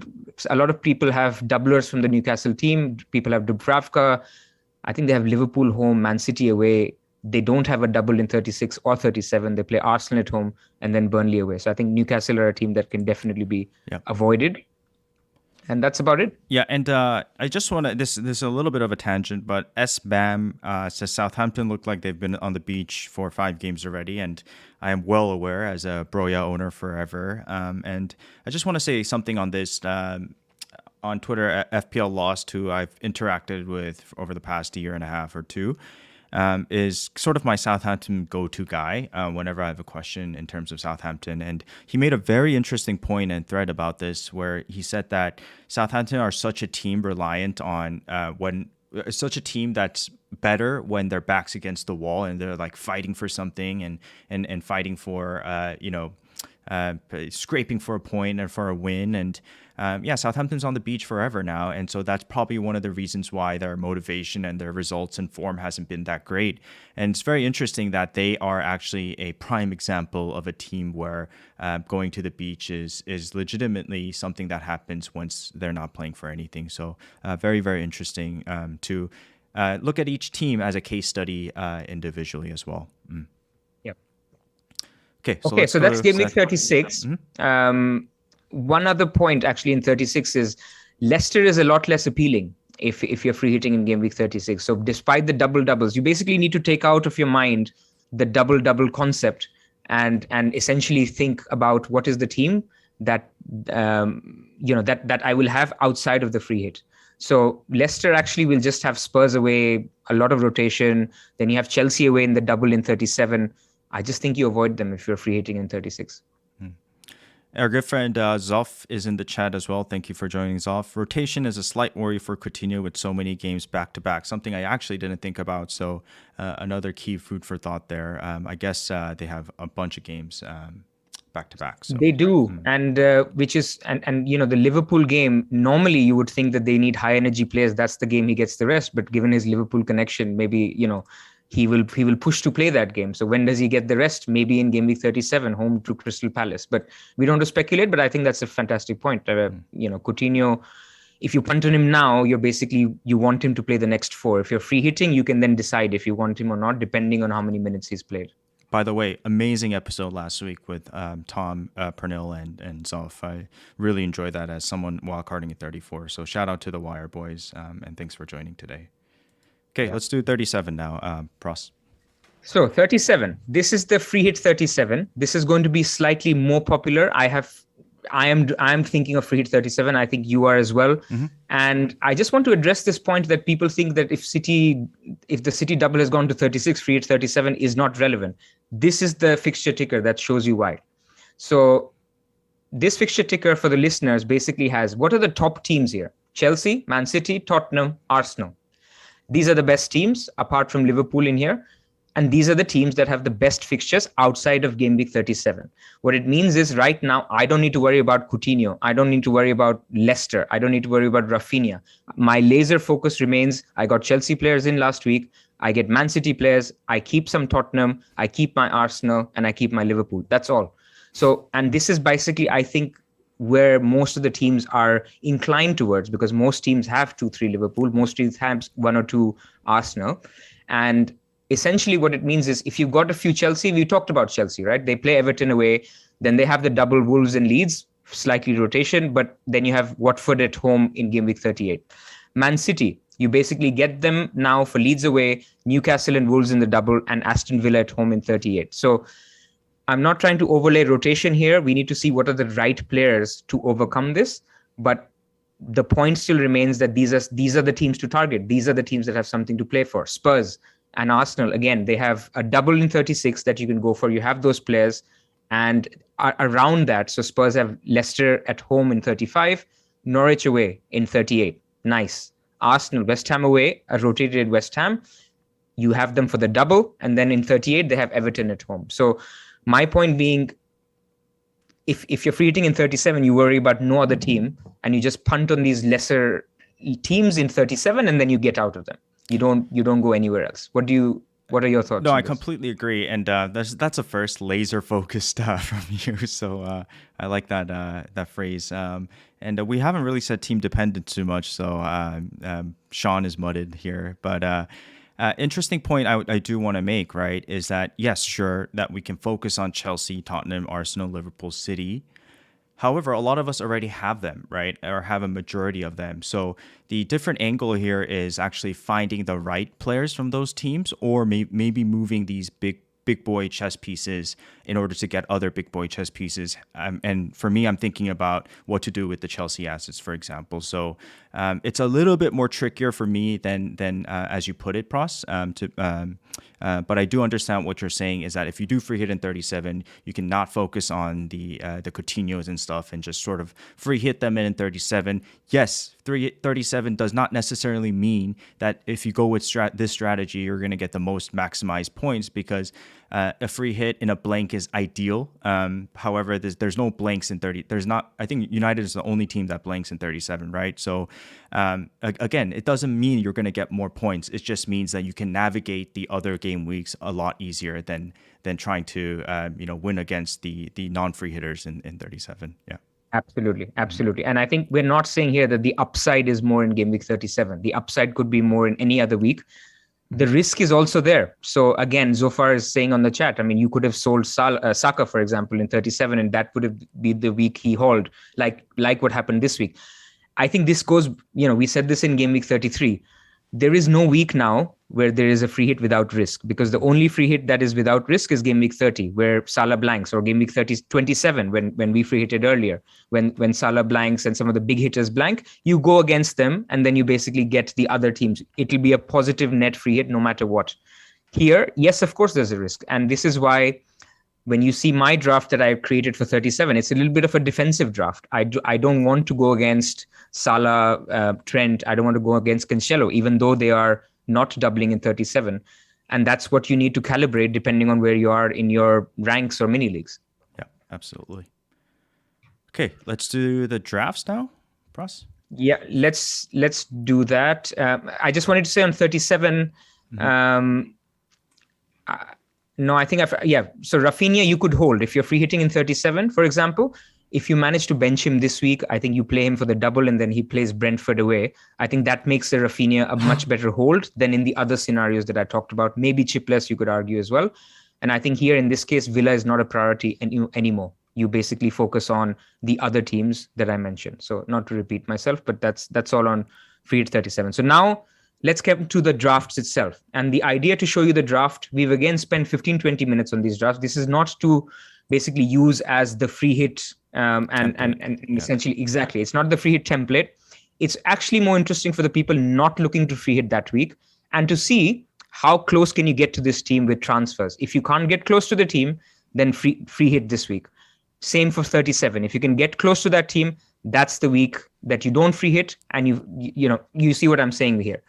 a lot of people have doublers from the Newcastle team. People have Dubravka. I think they have Liverpool home, Man City away. They don't have a double in 36 or 37. They play Arsenal at home and then Burnley away. So I think Newcastle are a team that can definitely be avoided. And that's about it. Yeah, and I just want to, this is a little bit of a tangent, but SBAM says Southampton look like they've been on the beach for 5 games already, and I am well aware as a Broya owner forever. And I just want to say something on this. On Twitter, FPL Lost, who I've interacted with over the past year and a half or two, is sort of my Southampton go-to guy whenever I have a question in terms of Southampton. And he made a very interesting point and thread about this, where he said that Southampton are such a team reliant on when such a team that's better when their back's against the wall and they're like fighting for something and fighting for scraping for a point and for a win. And Southampton's on the beach forever now. And so that's probably one of the reasons why their motivation and their results and form hasn't been that great. And it's very interesting that they are actually a prime example of a team where going to the beach is legitimately something that happens once they're not playing for anything. So very, very interesting to look at each team as a case study individually as well. Yep. Okay, so that's Gameweek 36. One other point actually in 36 is Leicester is a lot less appealing if you're free hitting in Gameweek 36. So despite the double doubles, you basically need to take out of your mind the double double concept and essentially think about what is the team that that I will have outside of the free hit. So Leicester actually will just have Spurs away, a lot of rotation. Then you have Chelsea away in the double in 37. I just think you avoid them if you're free hitting in 36. Our good friend Zoff is in the chat as well. Thank you for joining, Zoff. Rotation is a slight worry for Coutinho with so many games back-to-back, something I actually didn't think about. So another key food for thought there. I guess they have a bunch of games back-to-back. So. They do. And which is, and the Liverpool game, normally you would think that they need high-energy players. That's the game he gets the rest. But given his Liverpool connection, maybe, he will push to play that game. So when does he get the rest? Maybe in Game Week 37, home to Crystal Palace. But we don't want to speculate, but I think that's a fantastic point. Coutinho, if you punt on him now, you want him to play the next 4. If you're free hitting, you can then decide if you want him or not, depending on how many minutes he's played. By the way, amazing episode last week with Tom Pernil and Zoff. I really enjoyed that as someone wildcarding at 34. So shout out to the Wire boys, and thanks for joining today. Okay, Let's do 37 now, Pras. So 37. This is the free hit 37. This is going to be slightly more popular. I am thinking of free hit 37. I think you are as well. And I just want to address this point that people think that if the City double has gone to 36, free hit 37 is not relevant. This is the fixture ticker that shows you why. So this fixture ticker for the listeners basically has, what are the top teams here? Chelsea, Man City, Tottenham, Arsenal. These are the best teams apart from Liverpool in here. And these are the teams that have the best fixtures outside of Game Week 37. What it means is right now, I don't need to worry about Coutinho. I don't need to worry about Leicester. I don't need to worry about Rafinha. My laser focus remains, I got Chelsea players in last week. I get Man City players. I keep some Tottenham. I keep my Arsenal and I keep my Liverpool. That's all. So, and this is basically, I think, where most of the teams are inclined towards, because most teams have 2-3 Liverpool, most teams have 1 or 2 Arsenal. And essentially what it means is if you've got a few Chelsea, we talked about Chelsea, right? They play Everton away, then they have the double Wolves and Leeds, slightly rotation, but then you have Watford at home in Game Week 38. Man City, you basically get them now for Leeds away, Newcastle and Wolves in the double, and Aston Villa at home in 38. So I'm not trying to overlay rotation here. We need to see what are the right players to overcome this. But the point still remains that these are the teams to target. These are the teams that have something to play for. Spurs and Arsenal, again, they have a double in 36 that you can go for. You have those players. And around that, so Spurs have Leicester at home in 35, Norwich away in 38. Nice. Arsenal, West Ham away, a rotated West Ham. You have them for the double. And then in 38, they have Everton at home. So my point being, if you're free hitting in 37, you worry about no other team and you just punt on these lesser teams in 37 and then you get out of them. You don't go anywhere else. What are your thoughts? No, I completely agree. And that's a first laser focused from you. So I like that phrase. And we haven't really said team dependent too much. So Sean is mudded here, but interesting point I do want to make, right, is that, yes, sure, that we can focus on Chelsea, Tottenham, Arsenal, Liverpool, City. However, a lot of us already have them, right, or have a majority of them. So the different angle here is actually finding the right players from those teams, or maybe moving these big big boy chess pieces in order to get other big boy chess pieces. And for me, I'm thinking about what to do with the Chelsea assets, for example. So it's a little bit more trickier for me than as you put it, Pras. But I do understand what you're saying is that if you do free hit in 37, you can not focus on the Coutinhos and stuff and just sort of free hit them in 37. Yes, 37 does not necessarily mean that if you go with this strategy, you're going to get the most maximized points, because a free hit in a blank is ideal. However, there's no blanks in 30. There's not. I think United is the only team that blanks in 37, right? So again, it doesn't mean you're going to get more points. It just means that you can navigate the other game weeks a lot easier than trying to win against the non-free hitters in 37. Yeah. Absolutely. And I think we're not saying here that the upside is more in game week 37. The upside could be more in any other week. The risk is also there. So again, Zofar is saying on the chat, I mean, you could have sold Saka, for example, in 37, and that would have been the week he hauled, like what happened this week. I think this goes, we said this in game week 33. There is no week now where there is a free hit without risk, because the only free hit that is without risk is game week 30, where Salah blanks, or game week 27, when we free hitted earlier, when Salah blanks and some of the big hitters blank, you go against them and then you basically get the other teams. It'll be a positive net free hit no matter what. Here, yes, of course, there's a risk. And this is why when you see my draft that I've created for 37, it's a little bit of a defensive draft. I don't want to go against Salah, Trent. I don't want to go against Cancelo, even though they are not doubling in 37. And that's what you need to calibrate depending on where you are in your ranks or mini leagues. Yeah, absolutely. Okay, let's do the drafts now, Pras. Yeah, let's do that. I just wanted to say on 37, no, I think so Rafinha, you could hold. If you're free hitting in 37, for example, if you manage to bench him this week, I think you play him for the double and then he plays Brentford away. I think that makes the Rafinha a much better hold than in the other scenarios that I talked about. Maybe chipless, you could argue as well. And I think here in this case, Villa is not a priority anymore. You basically focus on the other teams that I mentioned. So not to repeat myself, but that's all on free hit 37. So now let's get to the drafts itself. And the idea to show you the draft, we've again spent 15-20 minutes on these drafts. This is not to basically use as the free hit and essentially, exactly. It's not the free hit template. It's actually more interesting for the people not looking to free hit that week and to see how close can you get to this team with transfers. If you can't get close to the team, then free hit this week. Same for 37. If you can get close to that team, that's the week that you don't free hit, and you see what I'm saying here.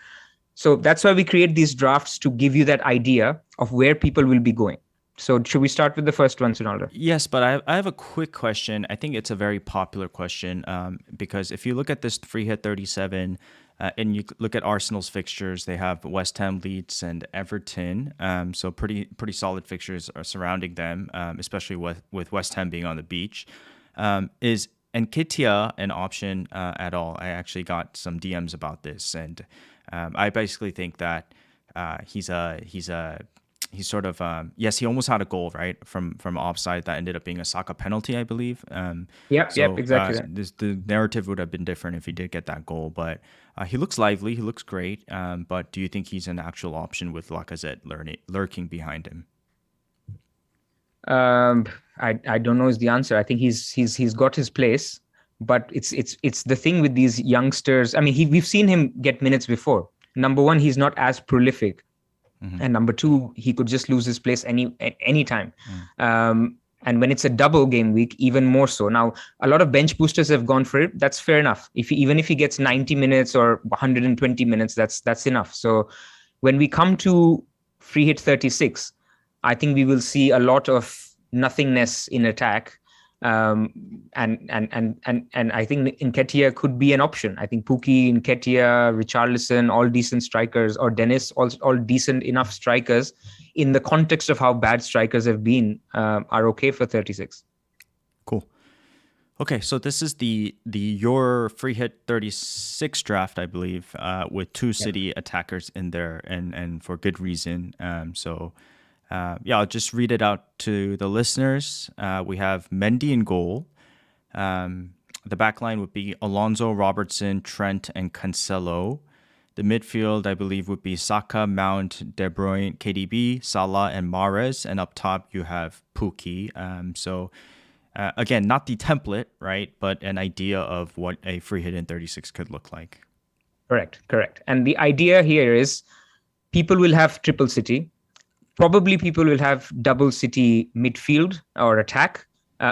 So that's why we create these drafts, to give you that idea of where people will be going. So should we start with the first one, Sunalda? Yes, but I have a quick question. I think it's a very popular question because if you look at this free hit 37 and you look at Arsenal's fixtures, they have West Ham, Leeds, and Everton. So pretty solid fixtures are surrounding them, especially with West Ham being on the beach. Is Nketiah an option at all? I actually got some DMs about this, and I basically think that he's sort of yes, he almost had a goal, right, from offside that ended up being a Saka penalty, I believe. Yep, exactly. The narrative would have been different if he did get that goal, but he looks lively, he looks great. But do you think he's an actual option with Lacazette lurking behind him? I don't know is the answer. I think he's got his place, but it's the thing with these youngsters. I mean, we've seen him get minutes before. Number one, he's not as prolific. Mm-hmm. And number two, he could just lose his place any time. And when it's a double game week, even more so. Now, a lot of bench boosters have gone for it. That's fair enough. Even if he gets 90 minutes or 120 minutes, that's enough. So when we come to free hit 36, I think we will see a lot of nothingness in attack. And I think Nketiah could be an option. I think Pukki, Nketiah, Richarlison, all decent strikers, or Dennis, all decent enough strikers in the context of how bad strikers have been, are okay for 36. Cool. Okay, so this is your free hit 36 draft, I believe, with two City attackers in there, and for good reason. I'll just read it out to the listeners. We have Mendy in goal. The back line would be Alonso, Robertson, Trent, and Cancelo. The midfield, I believe, would be Saka, Mount, De Bruyne, KDB, Salah, and Mahrez. And up top, you have Pukki. Again, not the template, right? But an idea of what a free hit in 36 could look like. Correct. And the idea here is people will have triple City. Probably people will have double City midfield or attack.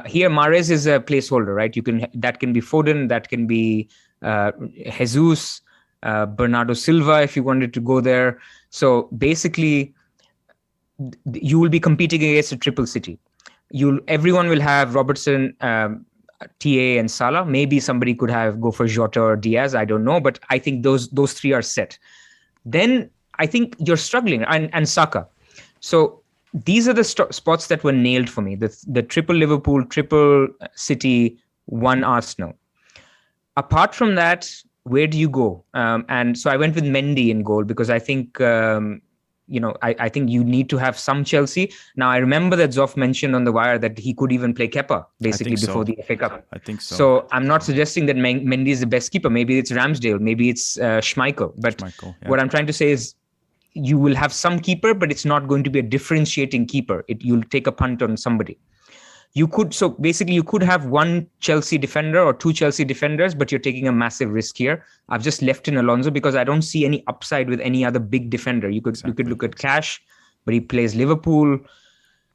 Here, Mahrez is a placeholder, right? That can be Foden, that can be Jesus, Bernardo Silva, if you wanted to go there. So basically, you will be competing against a triple City. Everyone will have Robertson, TA, and Salah. Maybe somebody could go for Jota or Diaz. I don't know, but I think those three are set. Then I think you're struggling, and Saka. So these are the spots that were nailed for me. The triple Liverpool, triple City, one Arsenal. Apart from that, where do you go? And so I went with Mendy in goal because I think, I think you need to have some Chelsea. Now, I remember that Zoff mentioned on the wire that he could even play Kepa, basically, before the FA Cup. I think so. So I'm not suggesting that Mendy is the best keeper. Maybe it's Ramsdale. Maybe it's Schmeichel. But what I'm trying to say is, you will have some keeper, but it's not going to be a differentiating keeper. You'll take a punt on somebody. You could have one Chelsea defender or two Chelsea defenders, but you're taking a massive risk here. I've just left in Alonso because I don't see any upside with any other big defender. You could look at Cash, but he plays Liverpool.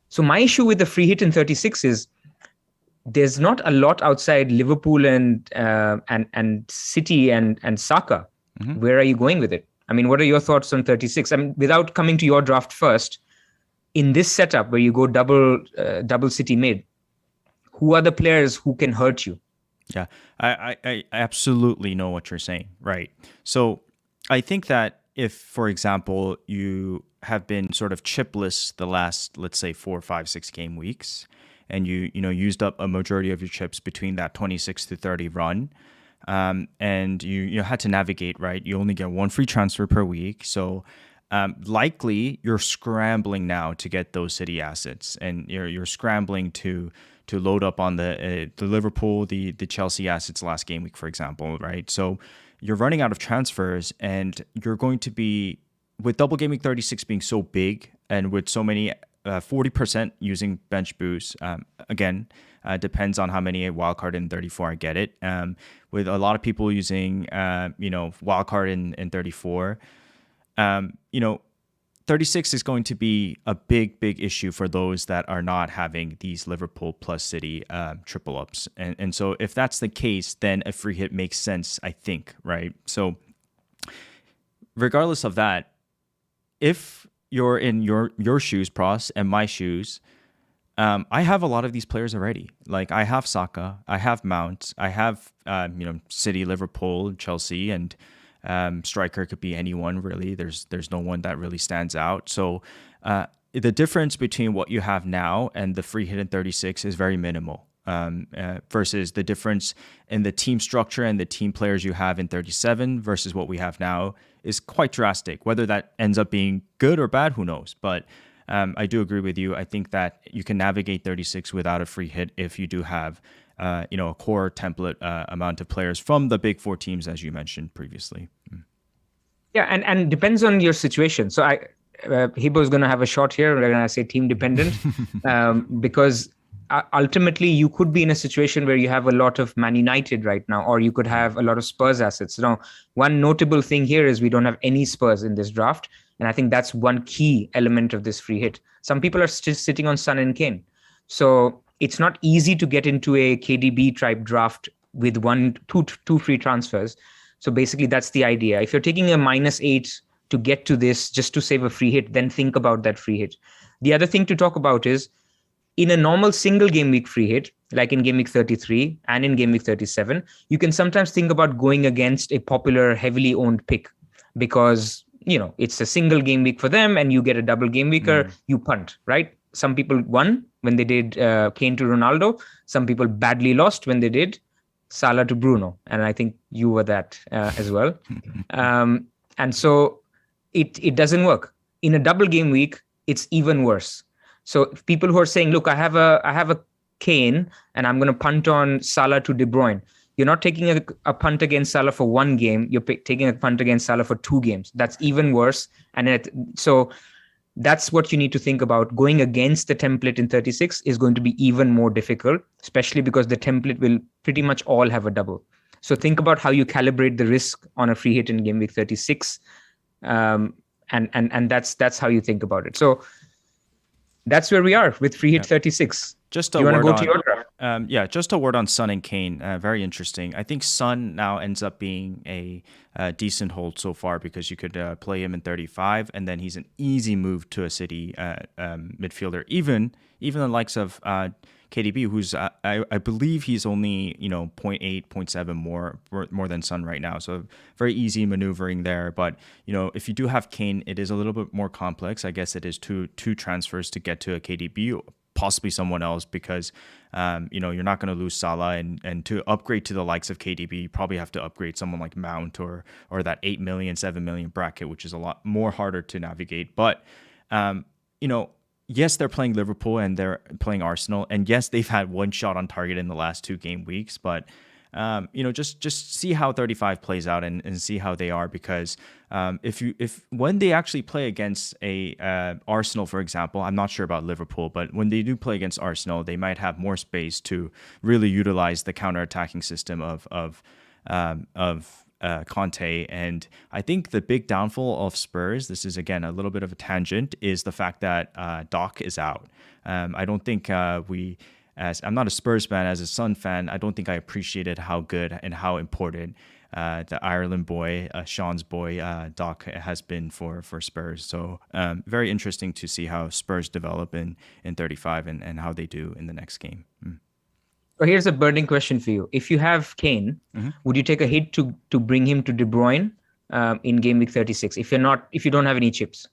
So my issue with the free hit in 36 is there's not a lot outside Liverpool and City and Saka. Mm-hmm. Where are you going with it? I mean, what are your thoughts on 36? I mean, without coming to your draft first, in this setup where you go double City mid, who are the players who can hurt you? Yeah, I absolutely know what you're saying, right? So I think that if, for example, you have been sort of chipless the last, let's say, 4, 5, 6 game weeks, and you used up a majority of your chips between that 26 to 30 run, and you had to navigate, right? You only get one free transfer per week, so likely you're scrambling now to get those City assets, and you're scrambling to load up on the Liverpool, the Chelsea assets last game week, for example, right? So you're running out of transfers, and you're going to be, with double game week 36 being so big, and with so many 40% using bench boost, again. Depends on how many wildcard in 34 I get it. With a lot of people using, wildcard in 34, 36 is going to be a big issue for those that are not having these Liverpool plus City triple ups. And so if that's the case, then a free hit makes sense, I think, right? So regardless of that, if you're in your shoes, Pras, and my shoes, I have a lot of these players already. Like, I have Saka, I have Mount, I have City, Liverpool, Chelsea, and striker could be anyone really. There's no one that really stands out. So the difference between what you have now and the free hit in 36 is very minimal. Versus the difference in the team structure and the team players you have in 37 versus what we have now is quite drastic. Whether that ends up being good or bad, who knows? But I do agree with you. I think that you can navigate 36 without a free hit if you do have, a core template amount of players from the big 4 teams, as you mentioned previously. Yeah, and depends on your situation. So Hibo is going to have a shot here when I say team dependent, because ultimately you could be in a situation where you have a lot of Man United right now, or you could have a lot of Spurs assets. Now, one notable thing here is we don't have any Spurs in this draft. And I think that's one key element of this free hit. Some people are still sitting on Son and Kane. So it's not easy to get into a KDB type draft with two free transfers. So basically that's the idea. If you're taking a -8 to get to this just to save a free hit, then think about that free hit. The other thing to talk about is, in a normal single game week free hit, like in game week 33 and in game week 37, you can sometimes think about going against a popular, heavily owned pick because, it's a single game week for them and you get a double game weeker, you punt, right? Some people won when they did Kane to Ronaldo. Some people badly lost when they did Salah to Bruno. And I think you were that as well. And so it doesn't work. In a double game week, it's even worse. So people who are saying, look, I have a Kane and I'm going to punt on Salah to De Bruyne. You're not taking a punt against Salah for one game. You're taking a punt against Salah for 2 games. That's even worse. So that's what you need to think about. Going against the template in 36 is going to be even more difficult, especially because the template will pretty much all have a double. So think about how you calibrate the risk on a free hit in game week 36. And that's how you think about it. So that's where we are with free hit 36. Just Do you want to go to your draft? Just a word on Son and Kane. Very interesting. I think Son now ends up being a decent hold so far because you could play him in 35, and then he's an easy move to a City midfielder. Even the likes of KDB, who's I believe he's only 0.8, 0.7 more than Son right now. So very easy maneuvering there. But if you do have Kane, it is a little bit more complex. I guess it is two transfers to get to a KDB. Possibly someone else, because you're not going to lose Salah, and to upgrade to the likes of KDB, you probably have to upgrade someone like Mount or that 8 million, 7 million bracket, which is a lot more harder to navigate. But yes, they're playing Liverpool and they're playing Arsenal, and yes, they've had one shot on target in the last 2 game weeks, but just see how 35 plays out and see how they are, because if when they actually play against a Arsenal, for example, I'm not sure about Liverpool, but when they do play against Arsenal, they might have more space to really utilize the counter-attacking system of Conte. And I think the big downfall of Spurs, this is again a little bit of a tangent, is the fact that Doc is out. I don't think as I'm not a Spurs fan, as a Sun fan, I don't think I appreciated how good and how important the Ireland boy, Sean's boy, Doc has been for Spurs. So very interesting to see how Spurs develop in 35 and how they do in the next game. So here's a burning question for you. If you have Kane, would you take a hit to bring him to De Bruyne in game week 36? If you don't have any chips?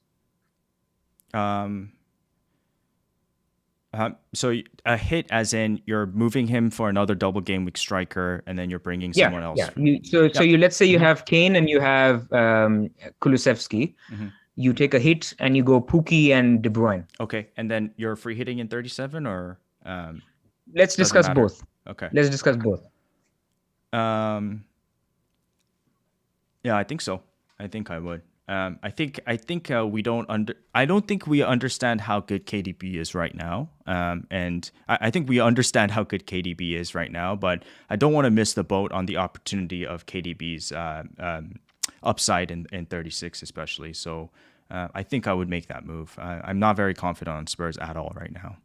So a hit as in you're moving him for another double game week striker, and then you're bringing someone else. Yeah. So you let's say you have Kane and you have Kulusevski. You take a hit and you go Pukki and De Bruyne. Okay, and then you're free hitting in 37, or let's discuss both. Okay, let's discuss both. Yeah, I think so. I think I would. I think we don't I don't think we understand how good KDB is right now. And I think we understand how good KDB is right now, but I don't want to miss the boat on the opportunity of KDB's upside in 36 especially. So I think I would make that move. I'm not very confident on Spurs at all right now.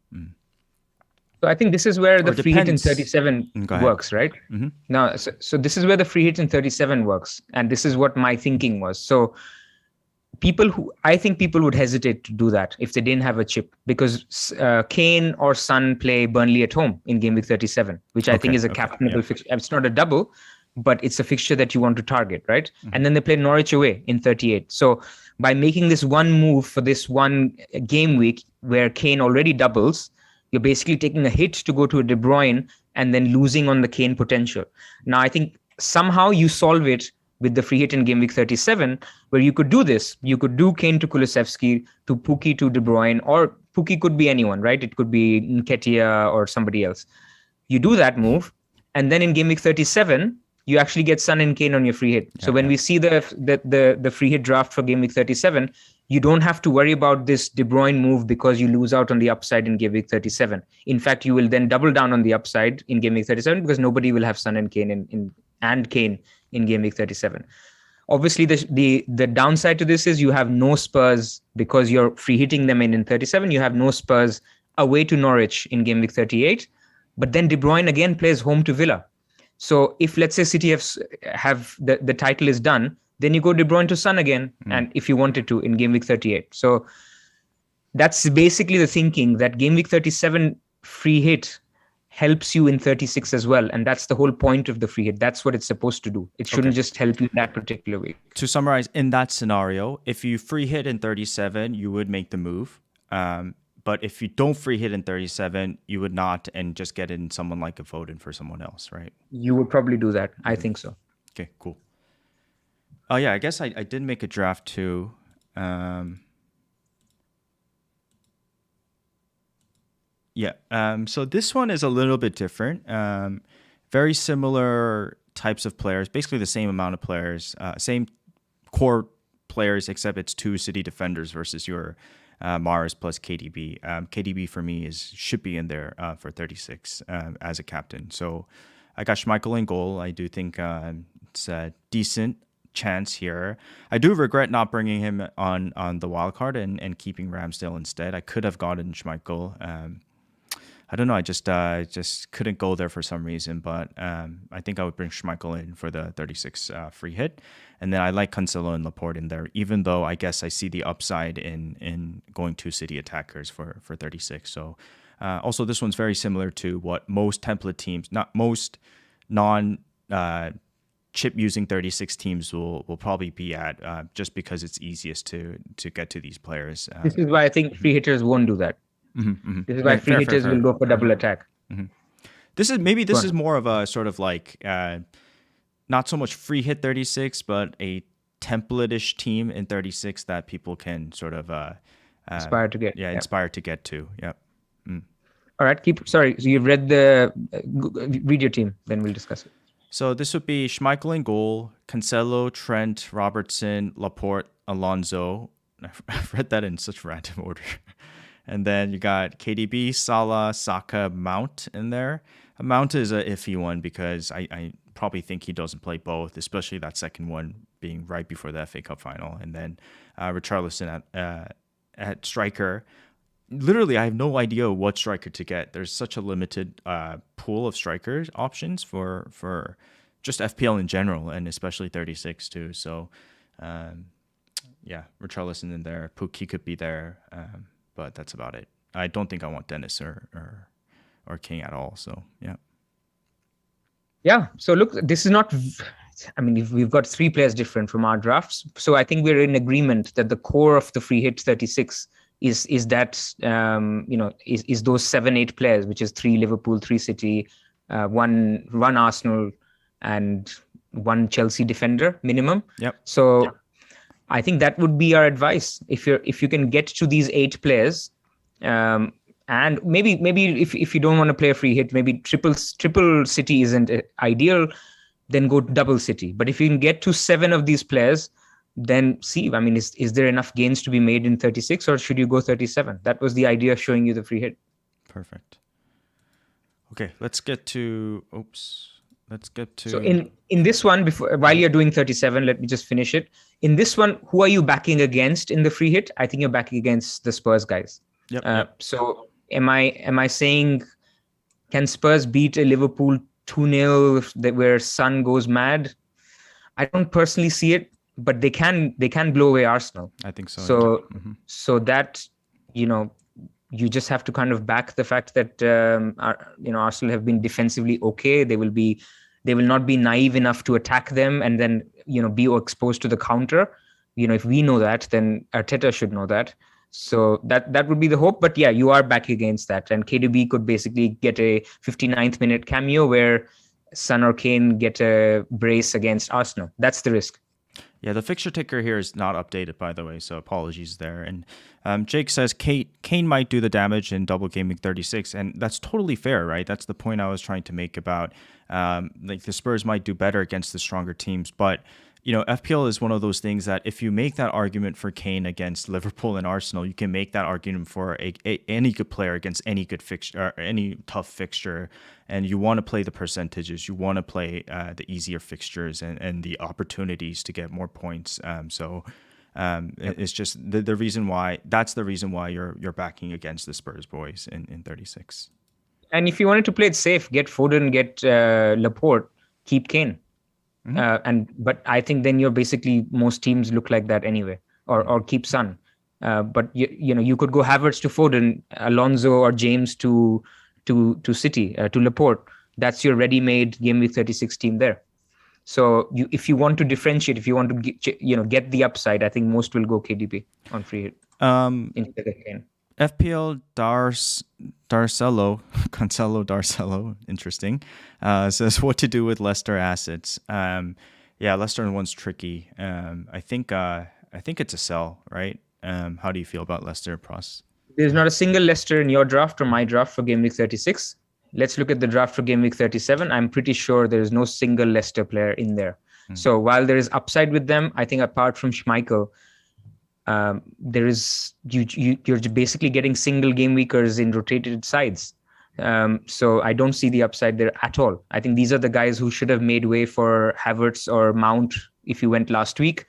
So I think this is where the free hit in 37 works, right? Now, so this is where the free hit in 37 works. And this is what my thinking was. So I think people would hesitate to do that if they didn't have a chip, because Kane or Son play Burnley at home in game week 37, which I think is a captainable fixture. It's not a double, but it's a fixture that you want to target, right? And then they play Norwich away in 38. So by making this one move for this one game week where Kane already doubles, you're basically taking a hit to go to a De Bruyne and then losing on the Kane potential. Now, I think somehow you solve it with the free hit in game week 37, where you could do this. You could do Kane to Kulusevski, to Pukki to De Bruyne, or Pukki could be anyone, right? It could be Nketiah or somebody else. You do that move, and then in game week 37, you actually get Son and Kane on your free hit. So when we see the free hit draft for game week 37, you don't have to worry about this De Bruyne move because you lose out on the upside in game week 37. In fact, you will then double down on the upside in game week 37 because nobody will have Son and Kane and Kane in game week 37. Obviously, the downside to this is you have no Spurs because you're free hitting them in 37. You have no Spurs away to Norwich in game week 38. But then De Bruyne again plays home to Villa. So if, let's say, City have the title is done, then you go De Bruyne to Son again, and if you wanted to in game week 38. So that's basically the thinking, that game week 37 free hit helps you in 36 as well. And that's the whole point of the free hit. That's what it's supposed to do. It shouldn't just help you in that particular way. To summarize, in that scenario, if you free hit in 37, you would make the move. But if you don't free hit in 37, you would not, and just get in someone like a Foden for someone else, right? You would probably do that. I think so. Okay, cool. Oh, yeah, I guess I did make a draft too. Yeah, so this one is a little bit different. very similar types of players, basically the same amount of players, same core players, except it's two City defenders versus your Mars plus KDB. KDB for me should be in there for 36 as a captain. So I got Schmeichel in goal. I do think it's a decent chance here. I do regret not bringing him on the wild card and keeping Ramsdale instead. I could have gotten Schmeichel. I don't know. I just couldn't go there for some reason, but I think I would bring Schmeichel in for the 36 free hit, and then I like Cancelo and Laporte in there. Even though I guess I see the upside in going to City attackers for 36. So also this one's very similar to what most template teams, not most non chip using 36 teams will probably be at, just because it's easiest to get to these players. This is why I think free hitters won't do that. This is why free hitters will go for double attack. This is more of a sort of like not so much free hit 36, but a template-ish team in 36 that people can sort of Aspire to get. Inspire to get to. Yep. All right. So you've read read your team, then we'll discuss it. So this would be Schmeichel in goal, Cancelo, Trent, Robertson, Laporte, Alonso. I've read that in such random order. And then you got KDB, Salah, Saka, Mount in there. Mount is a iffy one because I probably think he doesn't play both, especially that second one being right before the FA Cup final. And then Richarlison at striker. Literally, I have no idea what striker to get. There's such a limited pool of striker options for just FPL in general, and especially 36 too. So, Richarlison in there. Pukki could be there. But that's about it. I don't think I want Dennis or King at all. So yeah. Yeah. So look, this is not. I mean, we've got three players different from our drafts, so I think we're in agreement that the core of the free hit 36 is that is those 7-8 players, which is 3 Liverpool, 3 City, one Arsenal, and 1 Chelsea defender minimum. Yep. So. Yep. I think that would be our advice. If you can get to these 8 players, and maybe if you don't want to play a free hit, maybe triple City isn't ideal, then go double City. But if you can get to 7 of these players, then see. I mean, is there enough gains to be made in 36, or should you go 37? That was the idea of showing you the free hit. Perfect. Okay, let's get to. So in this one, while you're doing 37, let me just finish it. In this one, who are you backing against in the free hit? I think you're backing against the Spurs guys. Yep. So am I saying, can Spurs beat a Liverpool 2-0 where Son goes mad? I don't personally see it, but they can blow away Arsenal. I think so. So that you just have to kind of back the fact that Arsenal have been defensively okay. They will not be naive enough to attack them and then be exposed to the counter. If we know that, then Arteta should know that. So that would be the hope. But yeah, you are back against that, and KDB could basically get a 59th minute cameo where Son or Kane get a brace against Arsenal. That's the risk. Yeah, the fixture ticker here is not updated, by the way, so apologies there. And Jake says Kane might do the damage in double Gameweek 36, and that's totally fair, right? That's the point I was trying to make about like the Spurs might do better against the stronger teams, but FPL is one of those things that if you make that argument for Kane against Liverpool and Arsenal, you can make that argument for any good player against any good fixture, or any tough fixture. And you want to play the percentages, you want to play the easier fixtures and the opportunities to get more points. It's just the reason why. That's the reason why you're backing against the Spurs boys in 36. And if you wanted to play it safe, get Foden, get Laporte, keep Kane. But I think then you're basically, most teams look like that anyway, or keep Son. But you could go Havertz to Foden, Alonso or James to City, to Laporte. That's your ready-made Gameweek 36 team there. So if you want to differentiate, if you want to get the upside, I think most will go KDB on free hit instead of Kane. FPL Cancelo, interesting, says what to do with Leicester assets. Leicester one's tricky. I think it's a sell, right? How do you feel about Leicester, Pras? There's not a single Leicester in your draft or my draft for Gameweek 36. let's look at the draft for Game Week 37. I'm pretty sure there is no single Leicester player in there. So while there is upside with them, I think apart from Schmeichel, there is you're basically getting single game weekers in rotated sides. So I don't see the upside there at all. I think these are the guys who should have made way for Havertz or Mount if you went last week.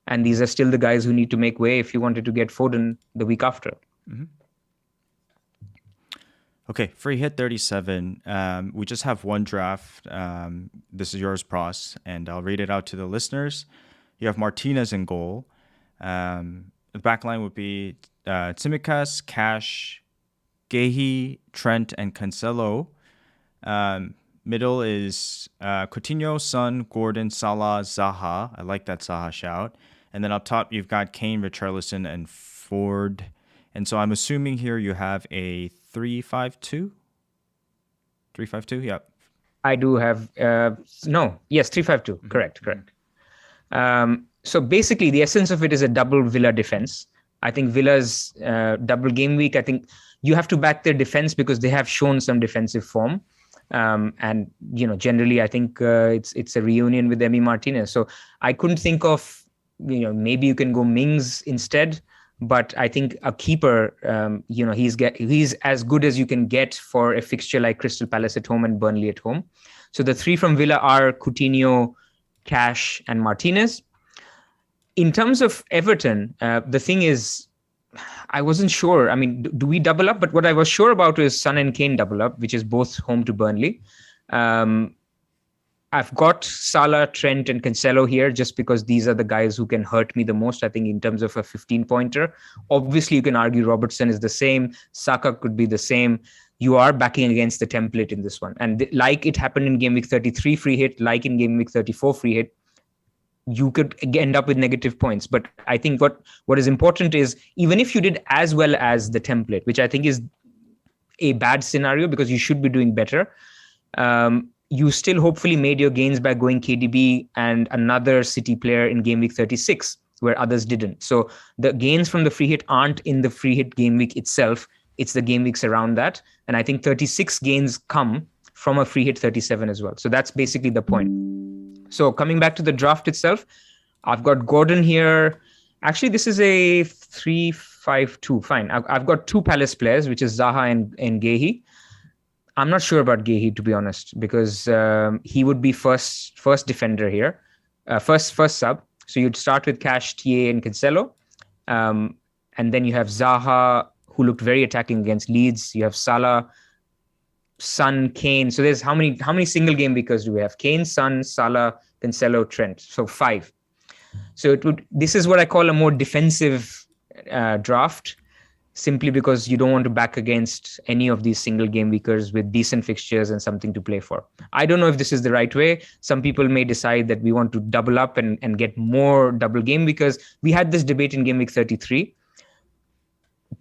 And these are still the guys who need to make way if you wanted to get Foden the week after. Okay, free hit 37. We just have one draft. This is yours, Pras, and I'll read it out to the listeners. You have Martinez in goal. The back line would be Tsimikas, Cash, Gehi, Trent, and Cancelo. Middle is Coutinho, Son, Gordon, Salah, Zaha. I like that Zaha shout. And then up top, you've got Kane, Richarlison, and Ford. And so I'm assuming here you have a 3-5-2? 3-5-2, yep. I do have, 3-5-2. Correct. So basically, the essence of it is a double Villa defense. I think Villa's double game week, I think you have to back their defense because they have shown some defensive form. And, generally, I think it's a reunion with Emi Martinez. So I couldn't think of, maybe you can go Mings instead. But I think a keeper, he's as good as you can get for a fixture like Crystal Palace at home and Burnley at home. So the three from Villa are Coutinho, Cash, and Martinez. In terms of Everton, the thing is, I wasn't sure. I mean, do we double up? But what I was sure about is Son and Kane double up, which is both home to Burnley. I've got Salah, Trent, and Cancelo here just because these are the guys who can hurt me the most, I think, in terms of a 15-pointer. Obviously, you can argue Robertson is the same. Saka could be the same. You are backing against the template in this one. And like it happened in Game Week 33 free hit, like in Game Week 34 free hit, you could end up with negative points. But I think what is important is even if you did as well as the template, which I think is a bad scenario because you should be doing better, you still hopefully made your gains by going KDB and another City player in Game Week 36, where others didn't. So the gains from the free hit aren't in the free hit game week itself. It's the game weeks around that. And I think 36 gains come from a free hit 37 as well. So that's basically the point. So coming back to the draft itself, I've got Gordon here. Actually, this is a 3-5-2. Fine. I've got two Palace players, which is Zaha and Gehi. I'm not sure about Gehi, to be honest, because he would be first defender here, first sub. So you'd start with Cash, TA, and Cancelo. And then you have Zaha, who looked very attacking against Leeds. You have Salah, Son, Kane. So there's how many single game weekers do we have? Kane, Son, Salah, Cancelo, Trent. So 5. So this is what I call a more defensive draft, simply because you don't want to back against any of these single game weekers with decent fixtures and something to play for. I don't know if this is the right way. Some people may decide that we want to double up and get more double game weekers. We had this debate in Game Week 33.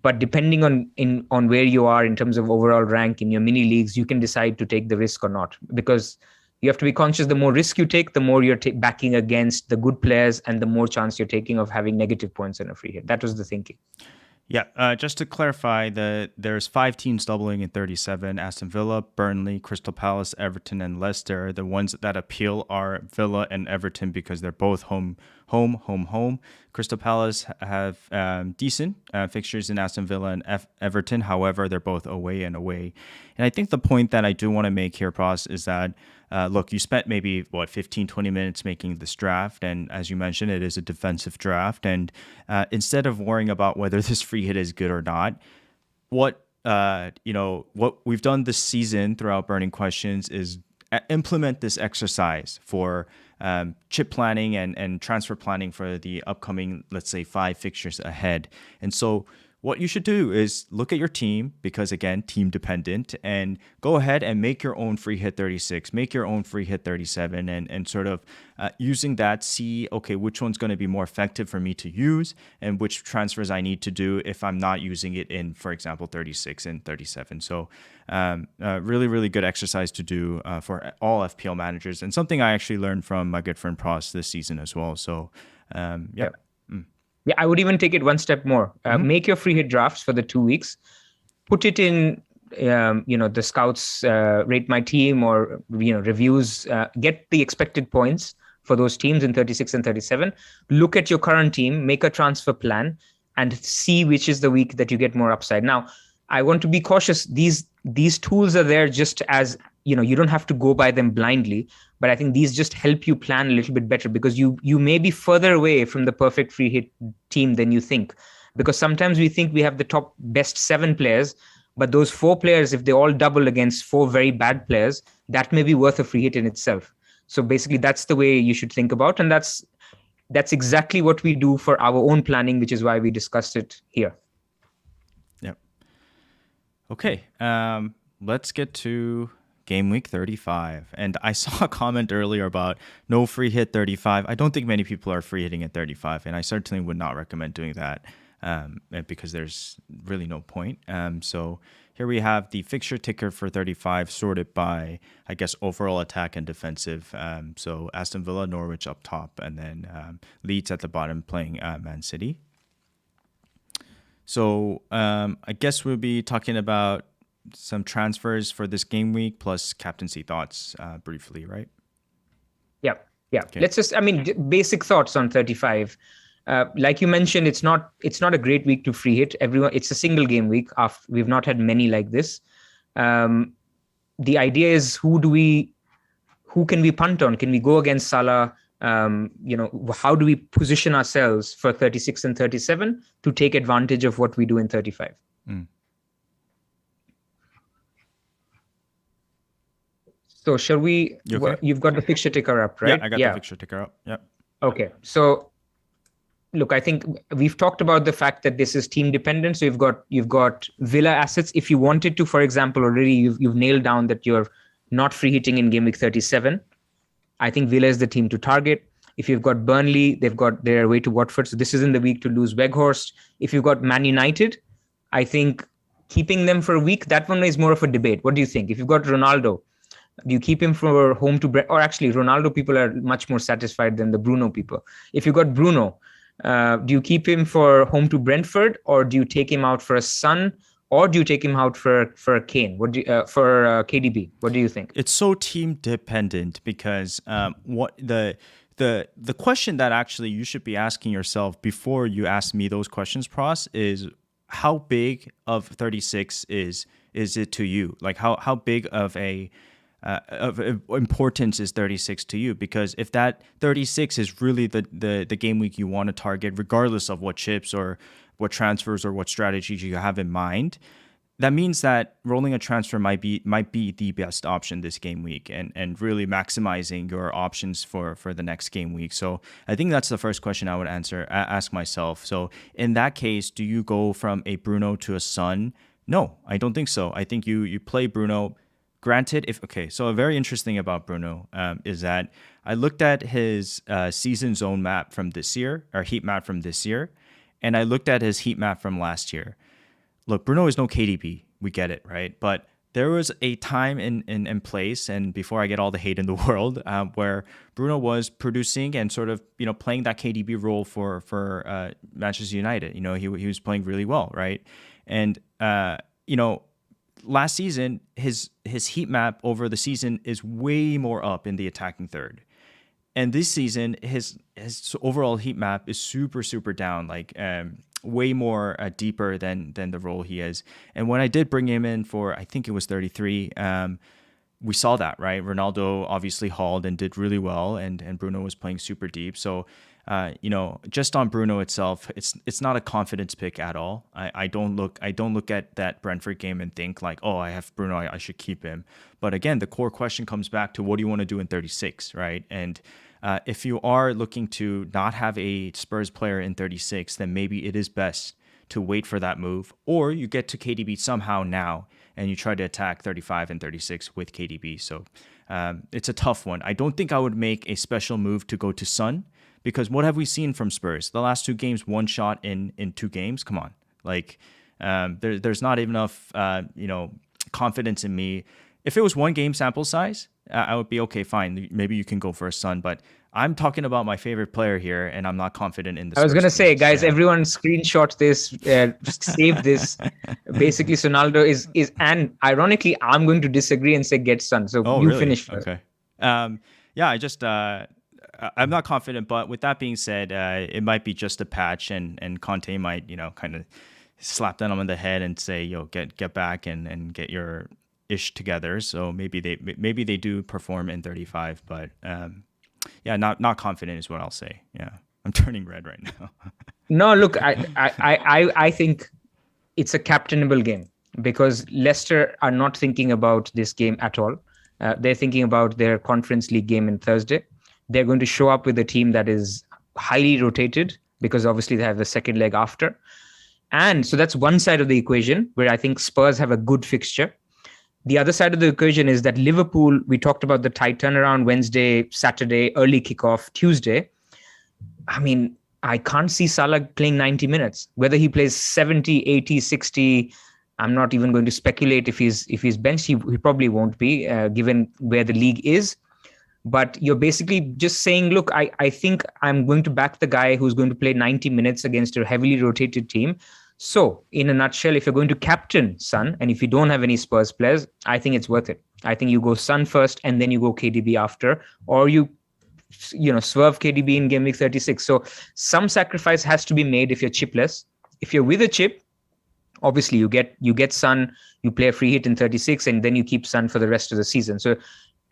But depending on where you are in terms of overall rank in your mini leagues, you can decide to take the risk or not. Because you have to be conscious, the more risk you take, the more you're backing against the good players and the more chance you're taking of having negative points in a free hit. That was the thinking. Yeah, just to clarify, there's 5 teams doubling in 37: Aston Villa, Burnley, Crystal Palace, Everton, and Leicester. The ones that appeal are Villa and Everton because they're both home. Crystal Palace have decent fixtures in Aston Villa and Everton. However, they're both away and away. And I think the point that I do want to make here, Pras, is that look, you spent maybe 15, 20 minutes making this draft, and as you mentioned, it is a defensive draft. And instead of worrying about whether this free hit is good or not, what we've done this season throughout Burning Questions is implement this exercise for chip planning and transfer planning for the upcoming, let's say, 5 fixtures ahead. And so what you should do is look at your team, because again, team dependent, and go ahead and make your own free hit 36, make your own free hit 37, and sort of using that, see, okay, which one's going to be more effective for me to use and which transfers I need to do if I'm not using it in, for example, 36 and 37. So really, really good exercise to do for all FPL managers, and something I actually learned from my good friend Pras this season as well. So yeah. Yeah, I would even take it one step more. Make your free hit drafts for the 2 weeks. Put it in the scouts rate my team, or reviews, get the expected points for those teams in 36 and 37. Look at your current team, make a transfer plan, and see which is the week that you get more upside. Now, I want to be cautious. These tools are there just as, you don't have to go by them blindly, but I think these just help you plan a little bit better, because you may be further away from the perfect free hit team than you think. Because sometimes we think we have the top best 7 players, but those 4 players, if they all double against 4 very bad players, that may be worth a free hit in itself. So basically, that's the way you should think about, and that's exactly what we do for our own planning, which is why we discussed it here. Yep. Okay. Let's get to game week 35. And I saw a comment earlier about no free hit 35. I don't think many people are free hitting at 35, and I certainly would not recommend doing that. Because there's really no point. So here we have the fixture ticker for 35 sorted by, I guess, overall attack and defensive. So Aston Villa, Norwich up top, and then Leeds at the bottom playing Man City. So I guess we'll be talking about some transfers for this game week plus captaincy thoughts briefly, right? Yeah. Okay. Let's just, basic thoughts on 35. Like you mentioned, it's not a great week to free hit. It's a single game week. We've not had many like this. The idea is, who can we punt on? Can we go against Salah? How do we position ourselves for 36 and 37 to take advantage of what we do in 35? So shall we? Okay? You've got the fixture ticker up, right? Yeah, I got the fixture ticker up. Yep. Okay, so. Look, I think we've talked about the fact that this is team dependent. So you've got Villa assets. If you wanted to, for example, already you've nailed down that you're not free hitting in game week 37. I think Villa is the team to target. If you've got Burnley, they've got their way to Watford. So this isn't the week to lose Weghorst. If you've got Man United, I think keeping them for a week, that one is more of a debate. What do you think? If you've got Ronaldo, do you keep him for home to Or actually, Ronaldo people are much more satisfied than the Bruno people. If you've got Bruno, do you keep him for home to Brentford, or do you take him out for a Sun, or do you take him out for Kane? For KDB? What do you think? It's so team dependent, because what the question that actually you should be asking yourself before you ask me those questions, Pras, is how big of 36 is it to you? Like how big of importance is 36 to you? Because if that 36 is really the game week you want to target, regardless of what chips or what transfers or what strategies you have in mind, that means that rolling a transfer might be the best option this game week, and really maximizing your options for the next game week. So I think that's the first question I would ask myself. So in that case, do you go from a Bruno to a Son? No, I don't think so. I think you play Bruno. Granted, so very interesting about Bruno is that I looked at his season zone map from this year, or heat map from this year, and I looked at his heat map from last year. Look, Bruno is no KDB. We get it, right? But there was a time in place, and before I get all the hate in the world, where Bruno was producing and sort of playing that KDB role for Manchester United. He was playing really well, right? And last season, his heat map over the season is way more up in the attacking third. And this season, his overall heat map is super, super down, like way more deeper than the role he is. And when I did bring him in for, I think it was 33, we saw that, right? Ronaldo obviously hauled and did really well, and Bruno was playing super deep. So just on Bruno itself, it's not a confidence pick at all. I don't look at that Brentford game and think like, oh, I have Bruno, I should keep him. But again, the core question comes back to, what do you want to do in 36, right? And if you are looking to not have a Spurs player in 36, then maybe it is best to wait for that move, or you get to KDB somehow now and you try to attack 35 and 36 with KDB. So it's a tough one. I don't think I would make a special move to go to Son. Because what have we seen from Spurs? The last 2 games, 1 shot in 2 games. Come on, like there's not enough confidence in me. If it was 1 game sample size, I would be okay, fine. Maybe you can go for a Son, but I'm talking about my favorite player here, and I'm not confident in the I was Spurs gonna say, teams. guys, Yeah. everyone screenshot this, save this. Basically, Sonaldo is, and ironically, I'm going to disagree and say get Son. So Oh, you really? finish first. Okay. Yeah, I'm not confident, but with that being said, it might be just a patch, and Conte might, kind of slap them on the head and say, "Yo, get back and get your ish together." So maybe they do perform in 35, but yeah, not confident is what I'll say. Yeah, I'm turning red right now. No, look, I think it's a captainable game because Leicester are not thinking about this game at all. They're thinking about their Conference League game on Thursday. They're going to show up with a team that is highly rotated because obviously they have the second leg after. And so that's one side of the equation where I think Spurs have a good fixture. The other side of the equation is that Liverpool, we talked about the tight turnaround Wednesday, Saturday, early kickoff, Tuesday. I mean, I can't see Salah playing 90 minutes. Whether he plays 70, 80, 60, I'm not even going to speculate if he's benched. He probably won't be, given where the league is. But you're basically just saying, look, I think I'm going to back the guy who's going to play 90 minutes against a heavily rotated team. So in a nutshell, if you're going to captain Son, and if you don't have any Spurs players, I think it's worth it. I think you go Son first and then you go KDB after, or you swerve KDB in game week 36. So some sacrifice has to be made if you're chipless. If you're with a chip, obviously you get Son, you play a free hit in 36, and then you keep Son for the rest of the season. So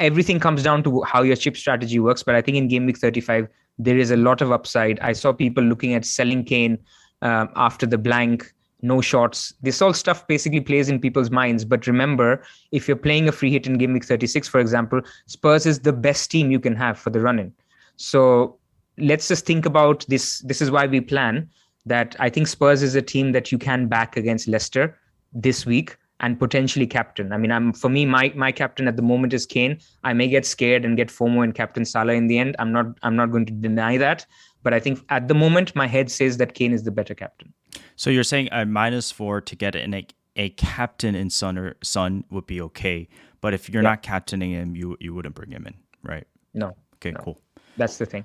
everything comes down to how your chip strategy works. But I think in game week 35, there is a lot of upside. I saw people looking at selling Kane after the blank, no shots. This all stuff basically plays in people's minds. But remember, if you're playing a free hit in game week 36, for example, Spurs is the best team you can have for the run-in. So let's just think about this. This is why we plan that I think Spurs is a team that you can back against Leicester this week and potentially captain. I mean, for me, my captain at the moment is Kane. I may get scared and get FOMO and captain Salah in the end. I'm not going to deny that. But I think at the moment, my head says that Kane is the better captain. So you're saying a -4 to get a captain in Son would be okay, but if you're not captaining him, you wouldn't bring him in, right? No. Okay, no. cool. That's the thing.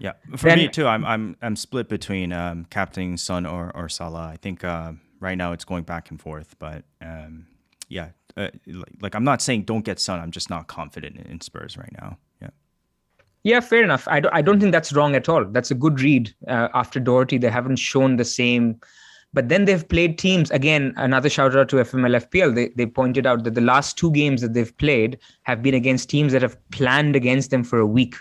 Yeah, for me too. I'm split between captaining Son or Salah. I think right now it's going back and forth, but like I'm not saying don't get Son. I'm just not confident in Spurs right now. Yeah, fair enough. I don't think that's wrong at all. That's a good read. After Doherty, they haven't shown the same. But then they've played teams. Again, another shout out to FML FPL. They pointed out that the last 2 games that they've played have been against teams that have planned against them for a week.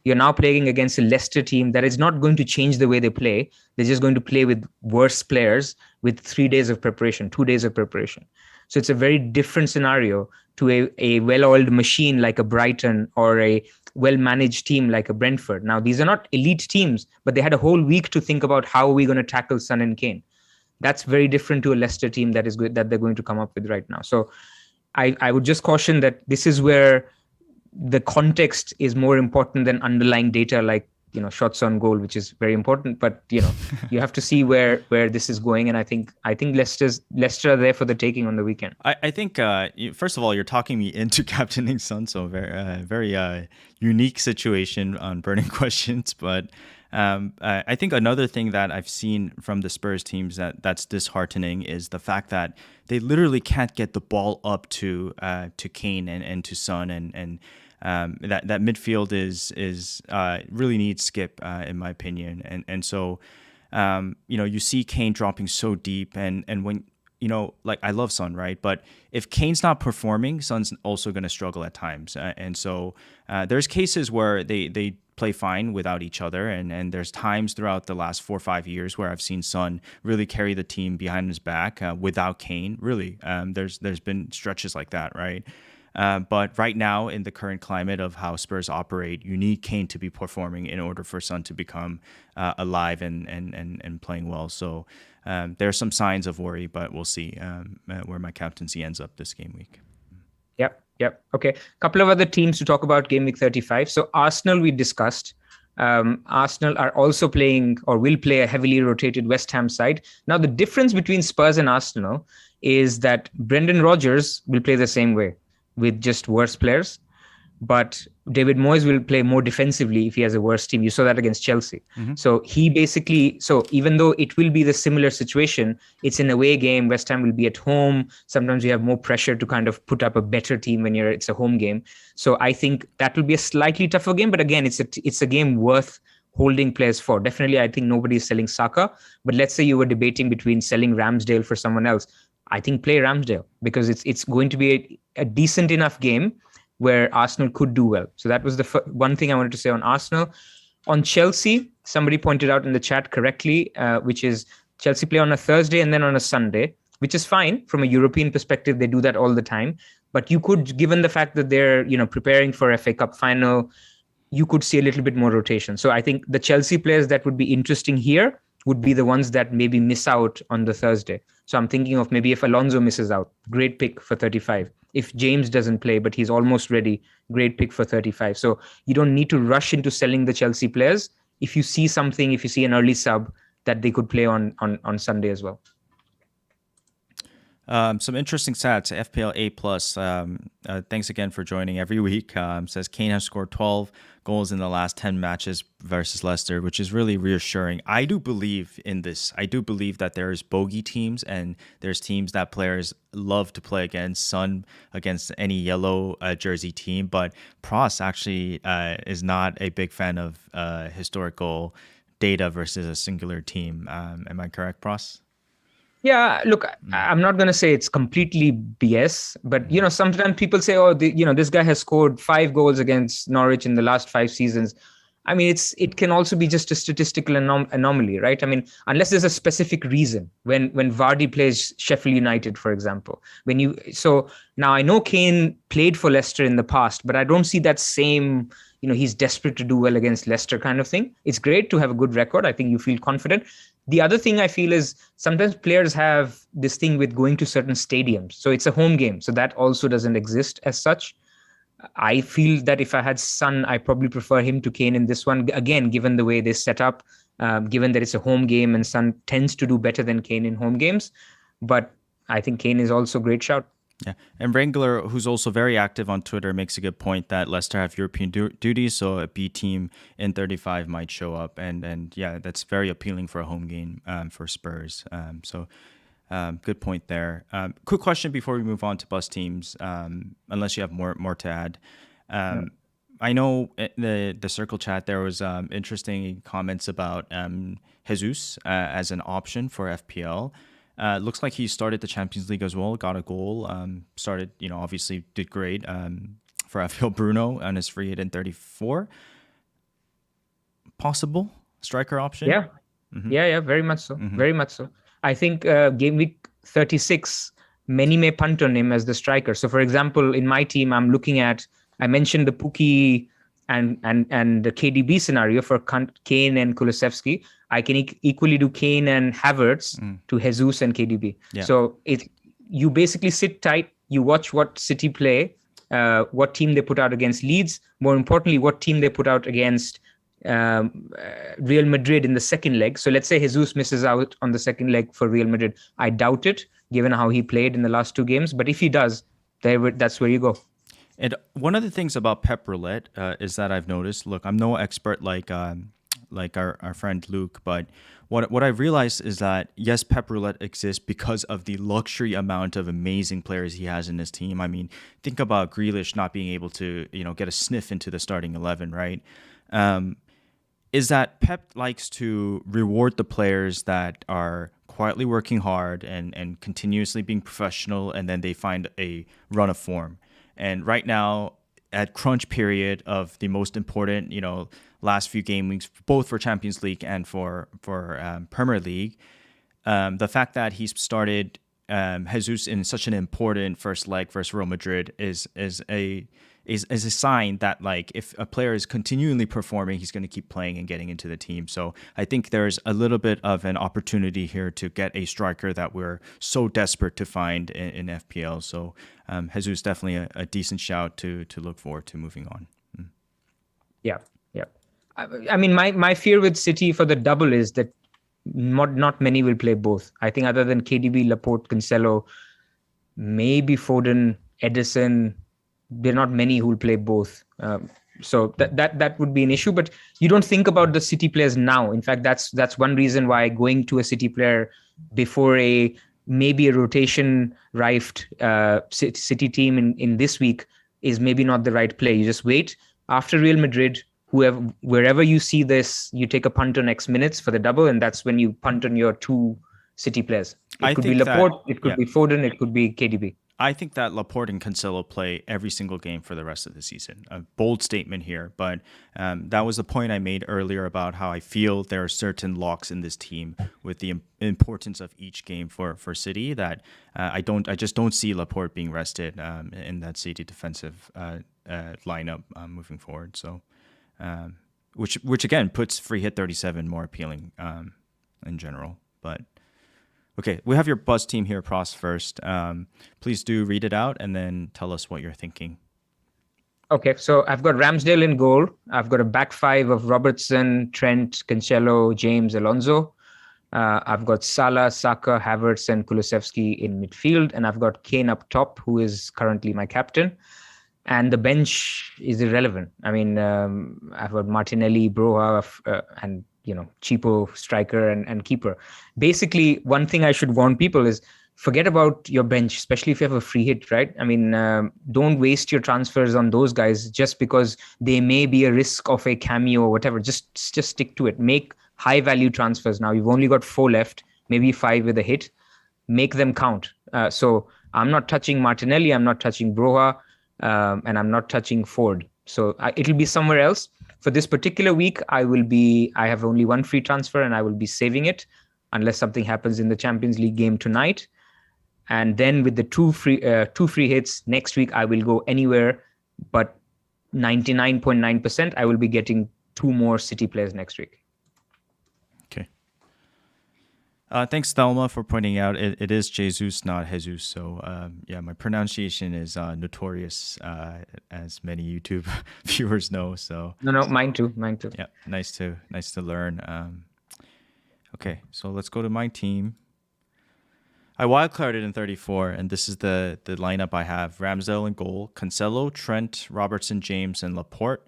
You're now playing against a Leicester team that is not going to change the way they play. They're just going to play with worse players with 3 days of preparation, 2 days of preparation. So it's a very different scenario to a well-oiled machine like a Brighton or a well-managed team like a Brentford. Now, these are not elite teams, but they had a whole week to think about how are we going to tackle Son and Kane. That's very different to a Leicester team that they're going to come up with right now. So I would just caution that this is where the context is more important than underlying data like shots on goal, which is very important. But you have to see where this is going, and I think Leicester are there for the taking on the weekend. I think first of all, you're talking me into captaining Son, so very unique situation on burning questions. But I think another thing that I've seen from the Spurs teams that's disheartening is the fact that they literally can't get the ball up to Kane and to Son and. That midfield is really needs Skip in my opinion, and so you see Kane dropping so deep, and when like I love Son, right? But if Kane's not performing, Son's also going to struggle at times, and so there's cases where they play fine without each other, and there's times throughout the last 4 or 5 years where I've seen Son really carry the team behind his back without Kane. Really, there's been stretches like that, right? But right now, in the current climate of how Spurs operate, you need Kane to be performing in order for Son to become alive and playing well. So there are some signs of worry, but we'll see where my captaincy ends up this game week. Yep. Okay. A couple of other teams to talk about game week 35. So Arsenal, we discussed. Arsenal are also playing or will play a heavily rotated West Ham side. Now, the difference between Spurs and Arsenal is that Brendan Rodgers will play the same way, with just worse players. but David Moyes will play more defensively if he has a worse team. You saw that against Chelsea. So even though it will be the similar situation, it's an away game. West Ham will be at home. Sometimes you have more pressure to kind of put up a better team when it's a home game. So I think that will be a slightly tougher game. But again, it's a game worth holding players for. Definitely, I think nobody is selling Saka. But let's say you were debating between selling Ramsdale for someone else. I think play Ramsdale because it's going to be a decent enough game where Arsenal could do well. So that was the one thing I wanted to say on Arsenal. On Chelsea, somebody pointed out in the chat correctly, which is Chelsea play on a Thursday and then on a Sunday, which is fine from a European perspective. They do that all the time. But you could, given the fact that they're preparing for FA Cup final, you could see a little bit more rotation. So I think the Chelsea players that would be interesting here would be the ones that maybe miss out on the Thursday. So I'm thinking of maybe if Alonso misses out, great pick for 35. If James doesn't play, but he's almost ready, great pick for 35. So you don't need to rush into selling the Chelsea players. If you see an early sub that they could play on Sunday as well. Some interesting stats. FPL A+. Thanks again for joining every week. Says Kane has scored 12 goals in the last 10 matches versus Leicester, which is really reassuring. I do believe in this. I do believe that there's bogey teams and there's teams that players love to play against, Son against any yellow jersey team. But Pras actually is not a big fan of historical data versus a singular team. Am I correct, Pras? Yeah, look, I'm not going to say it's completely BS, but, sometimes people say, oh, this guy has scored 5 goals against Norwich in the last 5 seasons. I mean, it can also be just a statistical anomaly, right? I mean, unless there's a specific reason. When Vardy plays Sheffield United, for example, so now I know Kane played for Leicester in the past, but I don't see that same, he's desperate to do well against Leicester kind of thing. It's great to have a good record. I think you feel confident. The other thing I feel is sometimes players have this thing with going to certain stadiums. So it's a home game. So that also doesn't exist as such. I feel that if I had Son, I probably prefer him to Kane in this one. Again, given the way they set up, given that it's a home game and Son tends to do better than Kane in home games. But I think Kane is also a great shout. Yeah, and Wrangler, who's also very active on Twitter, makes a good point that Leicester have European duties, so a B team in 35 might show up, and yeah, that's very appealing for a home game for Spurs. Good point there. Quick question before we move on to bus teams, unless you have more to add. I know in the circle chat there was interesting comments about Jesus as an option for FPL. Looks like he started the Champions League as well, got a goal, obviously did great for FPLBrunoo on his free hit in 34. Possible striker option? Yeah. Mm-hmm. Yeah, very much so. Mm-hmm. Very much so. I think Gameweek 36, many may punt on him as the striker. So, for example, in my team, I mentioned the Pukki and the KDB scenario for Kane and Kulusevski. I can equally do Kane and Havertz to Jesus and KDB. Yeah. So you basically sit tight, you watch what City play, what team they put out against Leeds, more importantly, what team they put out against Real Madrid in the second leg. So let's say Jesus misses out on the second leg for Real Madrid. I doubt it, given how he played in the last 2 games. But if he does, that's where you go. And one of the things about Pep Roulette is that I've noticed, look, I'm no expert like our friend Luke, but what I've realized is that, yes, Pep Roulette exists because of the luxury amount of amazing players he has in his team. I mean, think about Grealish not being able to, get a sniff into the starting 11, right? Is that Pep likes to reward the players that are quietly working hard and continuously being professional, and then they find a run of form. And right now, at crunch period of the most important, last few game weeks, both for Champions League and for Premier League, the fact that he's started Jesus in such an important first leg versus Real Madrid is a sign that, like, if a player is continually performing, he's going to keep playing and getting into the team. So I think there's a little bit of an opportunity here to get a striker that we're so desperate to find in FPL. So Jesus definitely a decent shout to look forward to moving on. Yeah. I mean, my fear with City for the double is that not many will play both. I think other than KDB, Laporte, Cancelo, maybe Foden, Edison, there are not many who will play both. So that would be an issue, but you don't think about the City players now. In fact, that's one reason why going to a City player before maybe a rotation rife City team in this week is maybe not the right play. You just wait after Real Madrid. Wherever you see this, you take a punt on X minutes for the double, and that's when you punt on your two City players. It could be Laporte, it could be Foden, it could be KDB. I think that Laporte and Cancelo play every single game for the rest of the season. A bold statement here, but that was the point I made earlier about how I feel there are certain locks in this team with the importance of each game for City that I just don't see Laporte being rested in that City defensive lineup moving forward. So, which again puts free hit 37 more appealing in general, but. Okay, we have your buzz team here, Pras, first. Please do read it out and then tell us what you're thinking. Okay, so I've got Ramsdale in goal. I've got a back five of Robertson, Trent, Cancelo, James, Alonso. I've got Salah, Saka, Havertz, and Kulusevski in midfield. And I've got Kane up top, who is currently my captain. And the bench is irrelevant. I mean, I've got Martinelli, Broha, and cheapo striker and keeper. Basically, one thing I should warn people is forget about your bench, especially if you have a free hit, right? I mean, don't waste your transfers on those guys just because they may be a risk of a cameo or whatever. Just stick to it. Make high value transfers. Now you've only got 4 left, maybe 5 with a hit. Make them count. So I'm not touching Martinelli. I'm not touching Broha, and I'm not touching Ford. So it'll be somewhere else. For this particular week, I have only 1 free transfer and I will be saving it unless something happens in the Champions League game tonight. And then with the two free hits next week, I will go anywhere, but 99.9% I will be getting 2 more City players next week. Okay. Thanks, Thelma, for pointing out it is Jesus, not Jesus. So my pronunciation is notorious, as many YouTube viewers know. So no, mine too. Yeah, nice to learn. Okay, so let's go to my team. I wildcarded in 34, and this is the lineup I have: Ramsdale in goal, Cancelo, Trent, Robertson, James, and Laporte.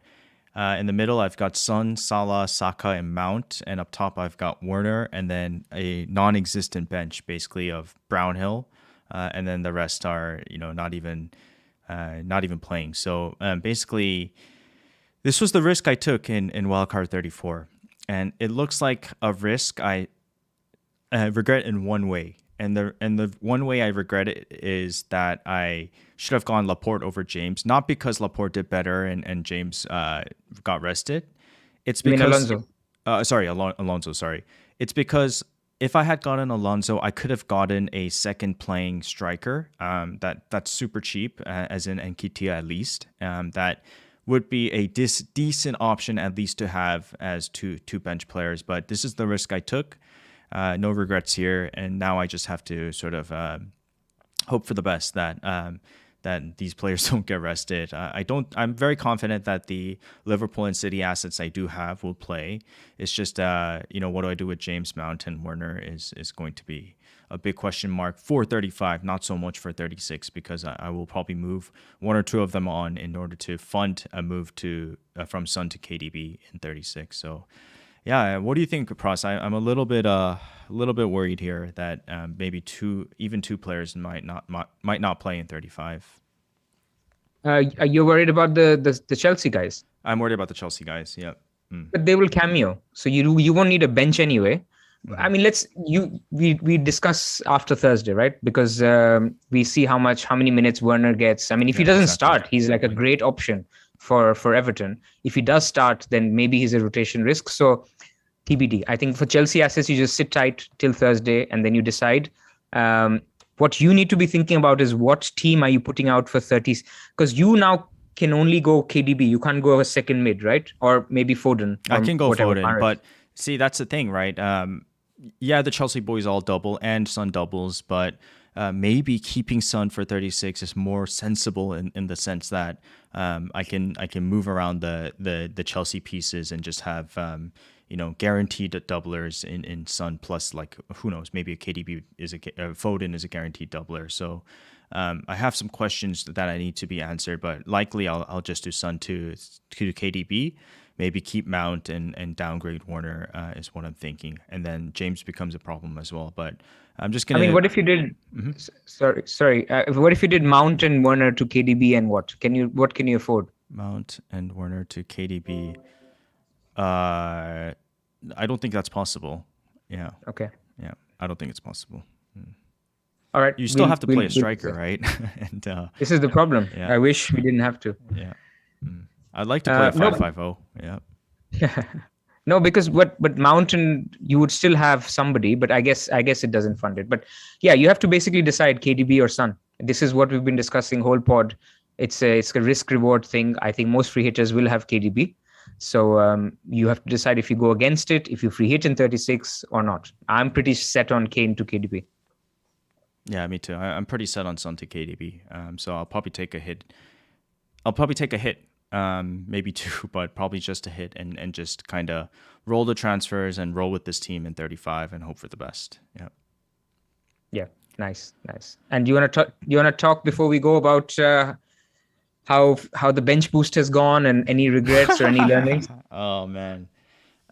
In the middle, I've got Son, Salah, Saka, and Mount. And up top, I've got Werner, and then a non-existent bench, basically, of Brownhill. And then the rest are, not even playing. So basically, this was the risk I took in Wildcard 34. And it looks like a risk I regret in one way. And the one way I regret it is that I should have gone Laporte over James, not because Laporte did better and James got rested. It's because Alonso. Sorry, it's because if I had gotten Alonso, I could have gotten a second playing striker. That's super cheap, as in Nketiah at least. That would be a decent option at least to have as two bench players. But this is the risk I took. No regrets here, and now I just have to sort of hope for the best that these players don't get rested. I'm very confident that the Liverpool and City assets I do have will play. It's just what do I do with James, Mount, and Werner is going to be a big question mark for 35, not so much for 36, because I will probably move 1 or 2 of them on in order to fund a move to from Son to KDB in 36. So. Yeah, what do you think, Pras? I'm a little bit worried here that maybe two players might not play in 35. You're worried about the Chelsea guys? I'm worried about the Chelsea guys. Yeah, but they will cameo, so you won't need a bench anyway. I mean, we discuss after Thursday, right? Because we see how many minutes Werner gets. I mean, if he doesn't start, he's like a great option for Everton. If he does start, then maybe he's a rotation risk. So TBD. I think for Chelsea assets, you just sit tight till Thursday and then you decide. What you need to be thinking about is what team are you putting out for 30s? Because you now can only go KDB. You can't go a second mid, right? Or maybe Foden. I can go Foden, but see, that's the thing, right? The Chelsea boys all double and Son doubles, but maybe keeping Son for 36 is more sensible in the sense that I can move around the Chelsea pieces and just have guaranteed doublers in Son plus, like, who knows, maybe a KDB is Foden is a guaranteed doubler. So I have some questions that I need to be answered, but likely I'll just do Sun to KDB. Maybe keep Mount and downgrade Warner is what I'm thinking, and then James becomes a problem as well. But I'm just I mean, gonna what if you did? Sorry. What if you did Mount and Werner to KDB and what? What can you afford? Mount and Warner to KDB. I don't think that's possible. Yeah, Okay. yeah, I don't think it's possible. All right. You still have to play a striker, right? And This is the problem. yeah, I wish we didn't have to. yeah. I'd like to play a No, 5-5-0. Yeah. no, because but Mountain you would still have somebody, but I guess it doesn't fund it. But yeah, you have to basically decide KDB or Sun. This is what we've been discussing whole pod. It's a risk reward thing. I think most free hitters will have KDB. So you have to decide if you go against it, if you free hit in 36 or not. I'm pretty set on Kane to KDB. Yeah, me too. I'm pretty set on Sun to KDB. So I'll probably take a hit. I'll probably take a hit, maybe two, but probably just a hit, and just kind of roll the transfers and roll with this team in 35 and hope for the best. Yeah. Yeah, nice. And you want to talk before we go about how the bench boost has gone and any regrets or any learnings? Oh man,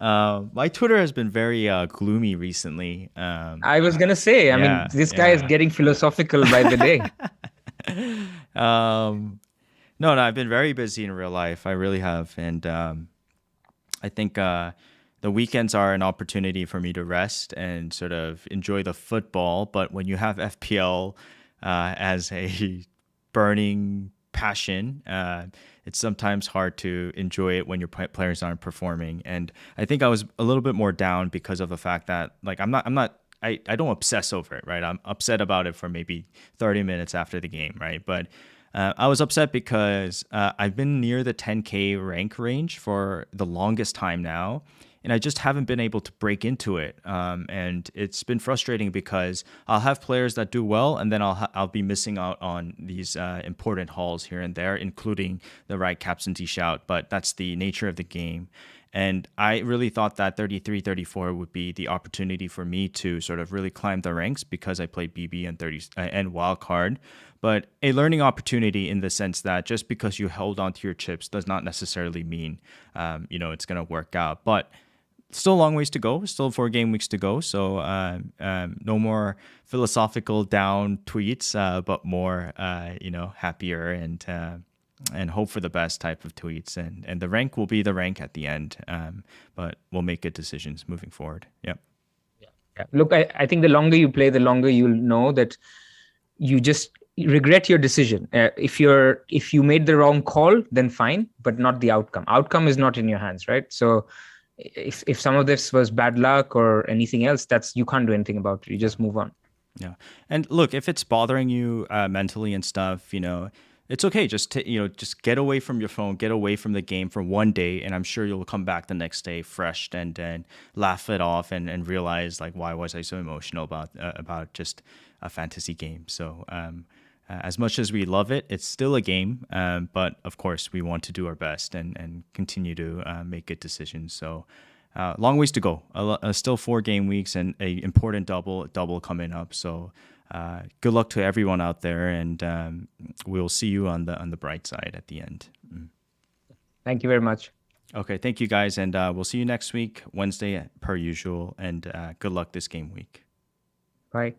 my Twitter has been very gloomy recently. I was gonna say, I mean, this guy is getting philosophical by the day. No, I've been very busy in real life. I really have, and I think the weekends are an opportunity for me to rest and sort of enjoy the football. But when you have FPL as a burning passion, it's sometimes hard to enjoy it when your players aren't performing. And I think I was a little bit more down because of the fact that like I don't obsess over it, right? I'm upset about it for maybe 30 minutes after the game, right? But I was upset because I've been near the 10K rank range for the longest time now, and I just haven't been able to break into it. And it's been frustrating because I'll have players that do well, and then I'll be missing out on these important hauls here and there, including the right captaincy shout. But that's the nature of the game. And I really thought that 33, 34 would be the opportunity for me to sort of really climb the ranks because I played BB and 30 and wildcard. But a learning opportunity in the sense that just because you held onto your chips does not necessarily mean it's going to work out. But still a long ways to go. Still 4 game weeks to go. So no more philosophical down tweets, but more happier and hope for the best type of tweets. And the rank will be the rank at the end. But we'll make good decisions moving forward. Yep. Yeah. Look, I think the longer you play, the longer you'll know that you just regret your decision. If you made the wrong call, then fine, but not the outcome. Outcome is not in your hands, right? So if some of this was bad luck or anything else, you can't do anything about it. You just move on. Yeah. And look, if it's bothering you mentally and stuff, it's okay. Just get away from your phone, get away from the game for one day, and I'm sure you'll come back the next day fresh and laugh it off and realize like, why was I so emotional about just a fantasy game? So as much as we love it, it's still a game. But of course, we want to do our best and continue to make good decisions. So long ways to go. Still 4 game weeks and a important double coming up. So. Good luck to everyone out there, and we'll see you on the bright side at the end. Thank you very much. Okay, thank you guys, and we'll see you next week, Wednesday per usual, and good luck this game week. Bye.